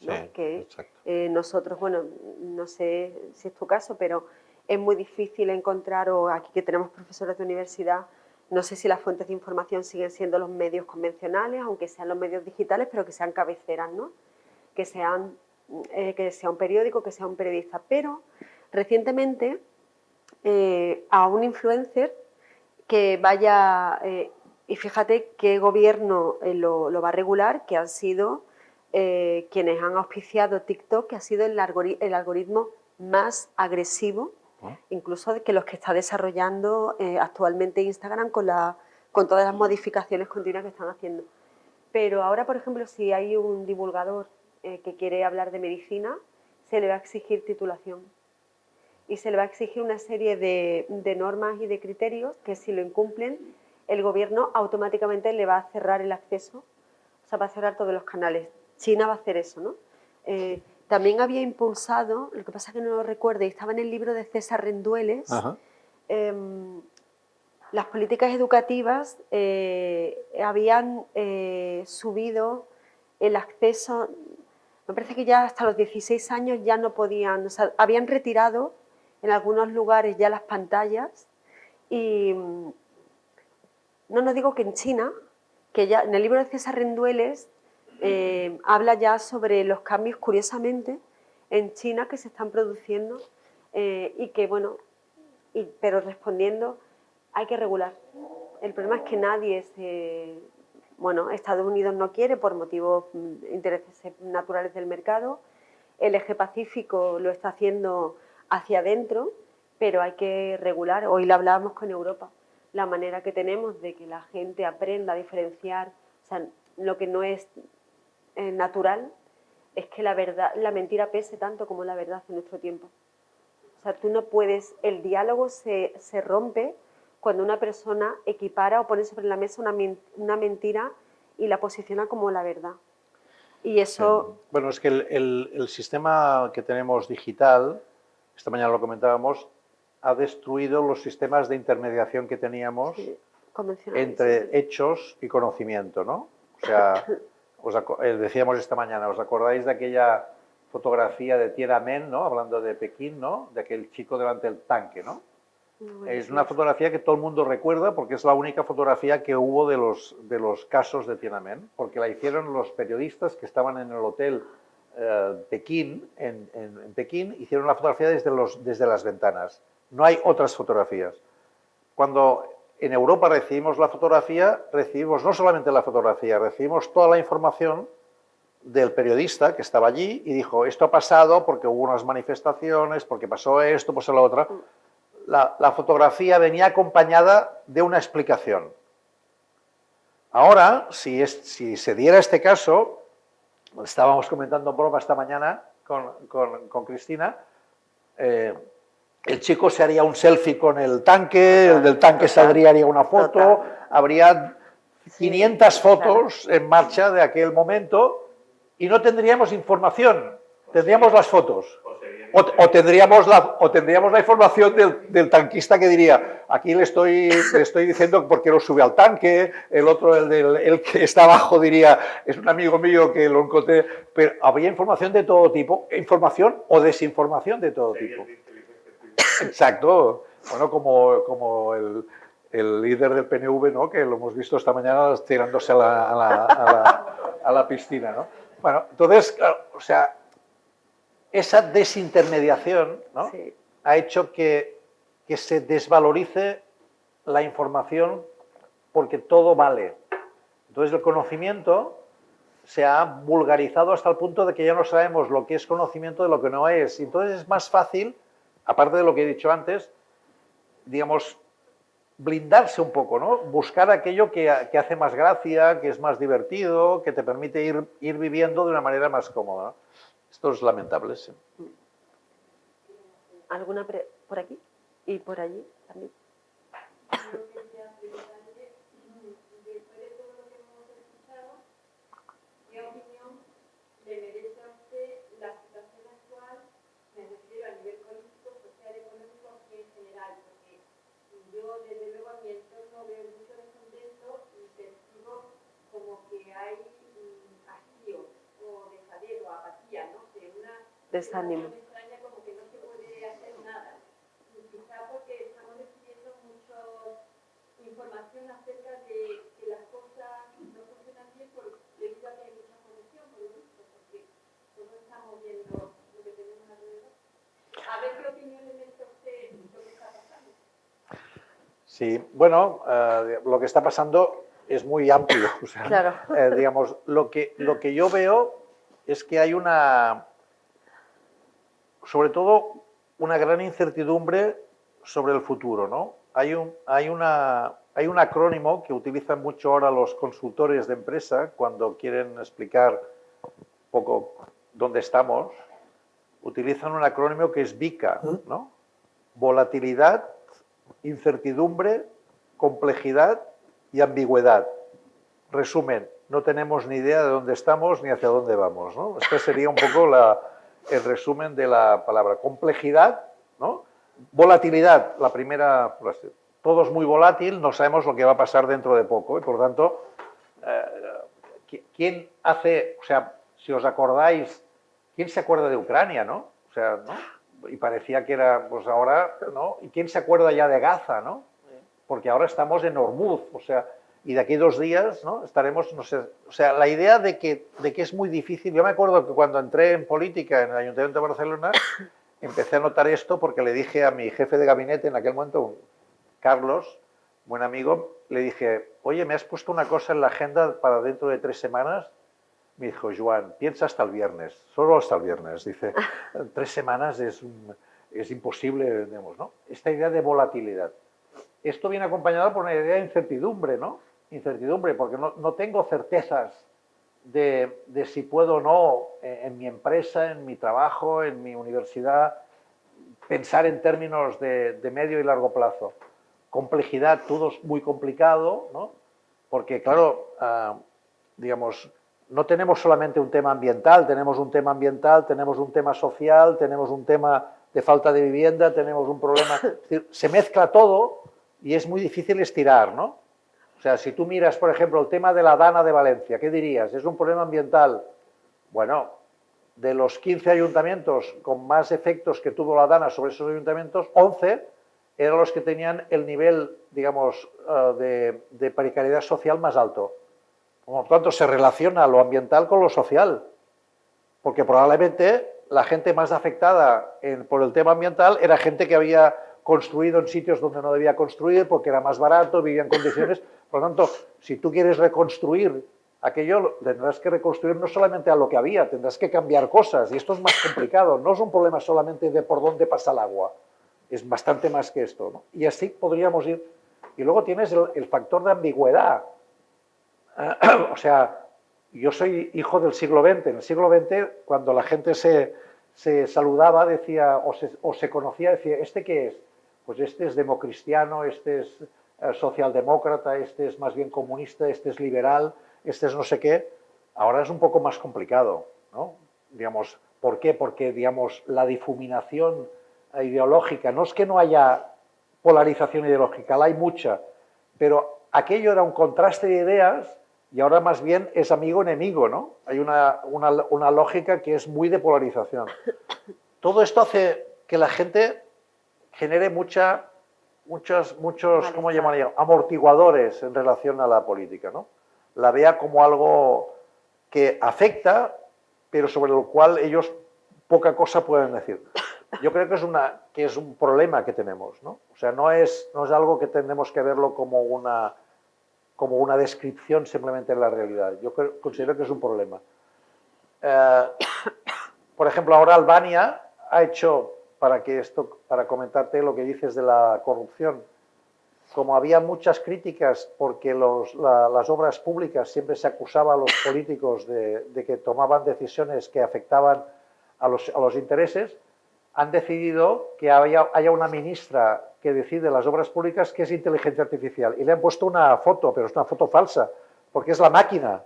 ¿no? Sí, que exacto. nosotros, bueno, no sé si es tu caso, pero es muy difícil encontrar, o aquí que tenemos profesores de universidad, no sé si las fuentes de información siguen siendo los medios convencionales, aunque sean los medios digitales, pero que sean cabeceras, ¿no? Que sea un periódico, que sea un periodista. Pero recientemente a un influencer que vaya, y fíjate qué gobierno lo va a regular, que han sido quienes han auspiciado TikTok, que ha sido el algoritmo más agresivo, incluso que los que está desarrollando actualmente Instagram con todas las modificaciones continuas que están haciendo. Pero ahora, por ejemplo, si hay un divulgador que quiere hablar de medicina, se le va a exigir titulación y se le va a exigir una serie de normas y de criterios que, si lo incumplen, el gobierno automáticamente le va a cerrar el acceso, o sea, va a cerrar todos los canales. China va a hacer eso, ¿no? también había impulsado, lo que pasa es que no lo recuerdo, y estaba en el libro de César Rendueles, las políticas educativas habían subido el acceso, me parece que ya hasta los 16 años ya no podían, o sea, habían retirado en algunos lugares ya las pantallas y no digo que en China, que ya en el libro de César Rendueles habla ya sobre los cambios, curiosamente, en China que se están produciendo y que, bueno, pero respondiendo, hay que regular. El problema es que nadie bueno, Estados Unidos no quiere por motivos, intereses naturales del mercado, el eje pacífico lo está haciendo hacia adentro, pero hay que regular. Hoy lo hablábamos con Europa, la manera que tenemos de que la gente aprenda a diferenciar, o sea, lo que no es natural es que la verdad, la mentira pese tanto como la verdad en nuestro tiempo. O sea, tú no puedes, el diálogo se rompe cuando una persona equipara o pone sobre la mesa una mentira y la posiciona como la verdad. Y eso... Sí. Bueno, es que el sistema que tenemos digital, esta mañana lo comentábamos, ha destruido los sistemas de intermediación que teníamos entre hechos y conocimiento, ¿no? O sea, decíamos esta mañana, ¿os acordáis de aquella fotografía de Tiananmen, ¿no? Hablando de Pekín, ¿no? De aquel chico delante del tanque, ¿no? Es una fotografía que todo el mundo recuerda porque es la única fotografía que hubo de los casos de Tiananmen, porque la hicieron los periodistas que estaban en el hotel Pekín, en Pekín, hicieron la fotografía desde las ventanas. No hay otras fotografías. Cuando en Europa recibimos la fotografía, recibimos no solamente la fotografía, recibimos toda la información del periodista que estaba allí y dijo, esto ha pasado porque hubo unas manifestaciones, porque pasó esto, pasó la otra. La fotografía venía acompañada de una explicación. Ahora, si se diera este caso, estábamos comentando broma esta mañana con Cristina, el chico se haría un selfie con el tanque, el del tanque saldría, haría una foto, habría 500 fotos en marcha de aquel momento y no tendríamos información, tendríamos las fotos. O tendríamos la información del tanquista que diría, aquí le estoy diciendo por qué no sube al tanque, el otro, el que está abajo diría, es un amigo mío que lo encontré, pero habría información de todo tipo, información o desinformación de todo tipo. Exacto, bueno, como el líder del PNV, ¿no? Que lo hemos visto esta mañana tirándose a la piscina, ¿no? Bueno, entonces, o sea, esa desintermediación, ¿no? Sí. Ha hecho que se desvalorice la información porque todo vale. Entonces el conocimiento se ha vulgarizado hasta el punto de que ya no sabemos lo que es conocimiento de lo que no es. Entonces es más fácil, aparte de lo que he dicho antes, digamos, blindarse un poco, ¿no? Buscar aquello que hace más gracia, que es más divertido, que te permite ir viviendo de una manera más cómoda, ¿no? Esto es lamentable, sí. ¿Alguna por aquí? ¿Y por allí también? ¿Qué opinión le merece a usted la situación actual? Me refiero a nivel político, social, económico y en general, porque yo desde luego en mi entorno veo mucho descontento y percibo como que hay hastío o dejadez o apatía, ¿no? De una desánimo. Extraña, como que no se puede hacer nada. Y quizá porque estamos recibiendo mucha información acerca de que las cosas no funcionan bien debido a que hay mucha corrupción, por lo visto, porque todos estamos viendo lo que tenemos alrededor. A ver qué opinión le merece a usted lo que está pasando. Sí, bueno, lo que está pasando es muy amplio. O sea, claro. Digamos, lo que yo veo es que hay sobre todo, una gran incertidumbre sobre el futuro, ¿no? Hay un acrónimo que utilizan mucho ahora los consultores de empresa cuando quieren explicar un poco dónde estamos. Utilizan un acrónimo que es VICA, ¿no? Volatilidad, incertidumbre, complejidad y ambigüedad. Resumen, no tenemos ni idea de dónde estamos ni hacia dónde vamos, ¿no? Esta sería un poco el resumen de la palabra. Complejidad, ¿no? Volatilidad, la primera frase. Todo es muy volátil, no sabemos lo que va a pasar dentro de poco y por lo tanto, ¿quién hace, o sea, si os acordáis, quién se acuerda de Ucrania, ¿no? O sea, ¿no? Y parecía que era, pues ahora, ¿no? ¿Y quién se acuerda ya de Gaza, ¿no? Porque ahora estamos en Hormuz, o sea, y de aquí 2 días, ¿no? Estaremos, no sé, o sea, la idea de que es muy difícil. Yo me acuerdo que cuando entré en política en el Ayuntamiento de Barcelona, empecé a notar esto porque le dije a mi jefe de gabinete en aquel momento, Carlos, buen amigo, le dije, oye, me has puesto una cosa en la agenda para dentro de 3 semanas. Me dijo, Joan, piensa hasta el viernes, solo hasta el viernes. Dice, 3 semanas es imposible, digamos, ¿no? Esta idea de volatilidad. Esto viene acompañado por una idea de incertidumbre, ¿no? Incertidumbre, porque no tengo certezas de si puedo o no en mi empresa, en mi trabajo, en mi universidad, pensar en términos de medio y largo plazo. Complejidad, todo es muy complicado, ¿no? Porque, claro, digamos, no tenemos solamente un tema ambiental, tenemos un tema ambiental, tenemos un tema social, tenemos un tema de falta de vivienda, tenemos un problema... Es decir, se mezcla todo y es muy difícil estirar, ¿no? O sea, si tú miras, por ejemplo, el tema de la Dana de Valencia, ¿qué dirías? ¿Es un problema ambiental? Bueno, de los 15 ayuntamientos con más efectos que tuvo la Dana sobre esos ayuntamientos, 11 eran los que tenían el nivel, digamos, de precariedad social más alto. Por lo tanto, se relaciona lo ambiental con lo social, porque probablemente la gente más afectada por el tema ambiental era gente que había construido en sitios donde no debía construir porque era más barato, vivía en condiciones... Por lo tanto, si tú quieres reconstruir aquello, tendrás que reconstruir no solamente a lo que había, tendrás que cambiar cosas y esto es más complicado. No es un problema solamente de por dónde pasa el agua, es bastante más que esto, ¿no? Y así podríamos ir. Y luego tienes el factor de ambigüedad. O sea, yo soy hijo del siglo XX. En el siglo XX, cuando la gente se saludaba, decía, o se conocía, decía, ¿este qué es? Pues este es democristiano, este es socialdemócrata, este es más bien comunista, este es liberal, este es no sé qué. Ahora es un poco más complicado, ¿no? Digamos, ¿por qué? Porque, digamos, la difuminación ideológica, no es que no haya polarización ideológica, la hay mucha, pero aquello era un contraste de ideas y ahora más bien es amigo-enemigo, ¿no? Hay una lógica que es muy de polarización. Todo esto hace que la gente genere muchos, ¿cómo llamaría? Amortiguadores en relación a la política, ¿no? La vea como algo que afecta, pero sobre lo cual ellos poca cosa pueden decir. Yo creo que es un problema que tenemos, ¿no? O sea, no es algo que tenemos que verlo como una descripción simplemente de la realidad. Yo considero que es un problema. Por ejemplo, ahora Albania ha hecho, para comentarte lo que dices de la corrupción, como había muchas críticas porque las obras públicas siempre se acusaba a los políticos de que tomaban decisiones que afectaban a los intereses, han decidido que haya una ministra que decide las obras públicas que es inteligencia artificial. Y le han puesto una foto, pero es una foto falsa, porque es la máquina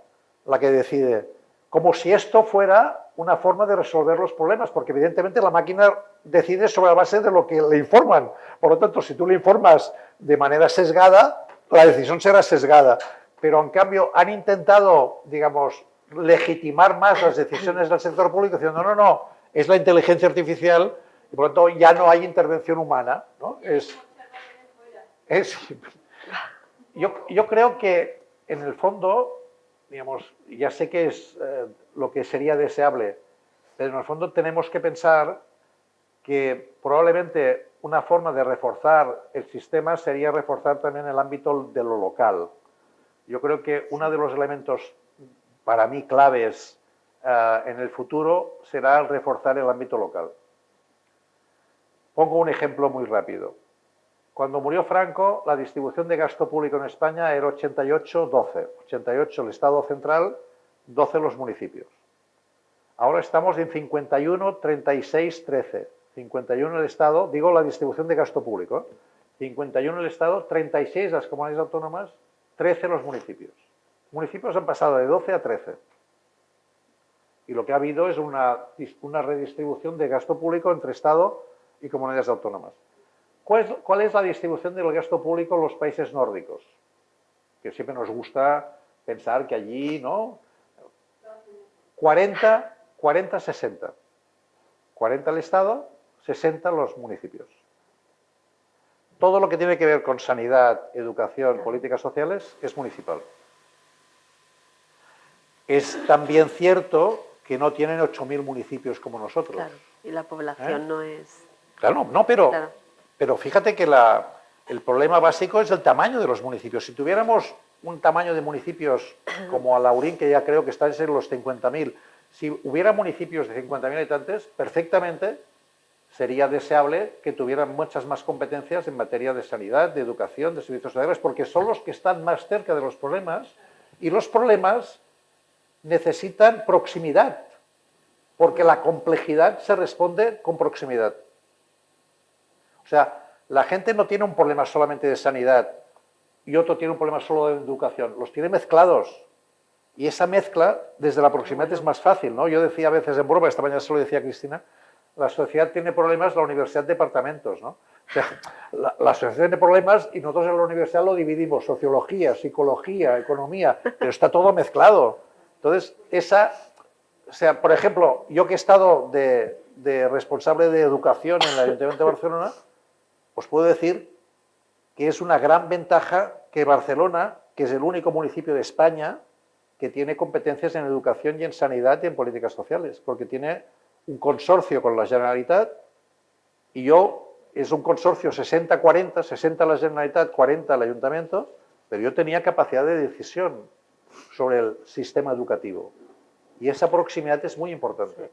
la que decide. Como si esto fuera una forma de resolver los problemas, porque evidentemente la máquina decide sobre la base de lo que le informan. Por lo tanto, si tú le informas de manera sesgada, la decisión será sesgada. Pero en cambio han intentado, digamos, legitimar más las decisiones del sector público diciendo no, es la inteligencia artificial y por lo tanto ya no hay intervención humana, ¿no? Yo creo que en el fondo, digamos, ya sé que es lo que sería deseable, pero en el fondo tenemos que pensar que probablemente una forma de reforzar el sistema sería reforzar también el ámbito de lo local. Yo creo que uno de los elementos para mí claves en el futuro será el reforzar el ámbito local. Pongo un ejemplo muy rápido. Cuando murió Franco, la distribución de gasto público en España era 88-12. 88 el Estado central, 12 los municipios. Ahora estamos en 51-36-13. 51 el Estado, digo la distribución de gasto público, 51 el Estado, 36 las comunidades autónomas, 13 los municipios. Los municipios han pasado de 12 a 13. Y lo que ha habido es una redistribución de gasto público entre Estado y comunidades autónomas. ¿Cuál es la distribución del gasto público en los países nórdicos? Que siempre nos gusta pensar que allí, ¿no? 40-60. 40 el Estado, 60 los municipios. Todo lo que tiene que ver con sanidad, educación, políticas sociales es municipal. Es también cierto que no tienen 8.000 municipios como nosotros. Claro, y la población no es... Claro, no, pero, Claro. pero fíjate que el problema básico es el tamaño de los municipios. Si tuviéramos un tamaño de municipios como Alhaurín, que ya creo que está en los 50.000, si hubiera municipios de 50.000 habitantes, perfectamente sería deseable que tuvieran muchas más competencias en materia de sanidad, de educación, de servicios sociales, porque son los que están más cerca de los problemas, y los problemas necesitan proximidad, porque la complejidad se responde con proximidad. O sea, la gente no tiene un problema solamente de sanidad y otro tiene un problema solo de educación, los tiene mezclados. Y esa mezcla, desde la proximidad, es más fácil, ¿no? Yo decía a veces en broma, esta mañana se lo decía a Cristina, la sociedad tiene problemas, la universidad departamentos, ¿no? O sea, la sociedad tiene problemas y nosotros en la universidad lo dividimos, sociología, psicología, economía, pero está todo mezclado. Entonces, o sea, por ejemplo, yo que he estado de responsable de educación en el Ayuntamiento de Barcelona, os puedo decir que es una gran ventaja que Barcelona, que es el único municipio de España que tiene competencias en educación y en sanidad y en políticas sociales, porque tiene un consorcio con la Generalitat y es un consorcio 60-40, 60 la Generalitat, 40 el Ayuntamiento, pero yo tenía capacidad de decisión sobre el sistema educativo. Y esa proximidad es muy importante.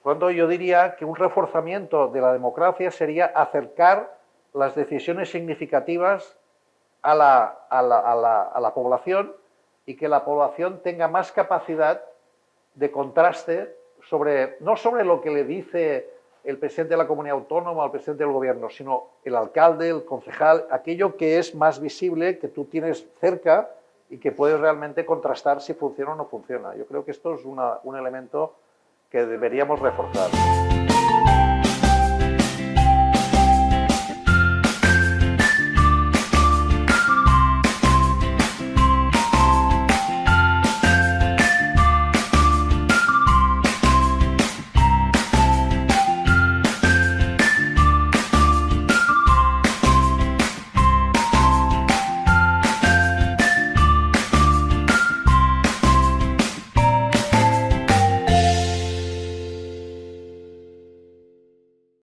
Cuando yo diría que un reforzamiento de la democracia sería acercar las decisiones significativas a la población y que la población tenga más capacidad de contraste no sobre lo que le dice el presidente de la comunidad autónoma o el presidente del gobierno, sino el alcalde, el concejal, aquello que es más visible, que tú tienes cerca y que puedes realmente contrastar si funciona o no funciona. Yo creo que esto es un elemento que deberíamos reforzar.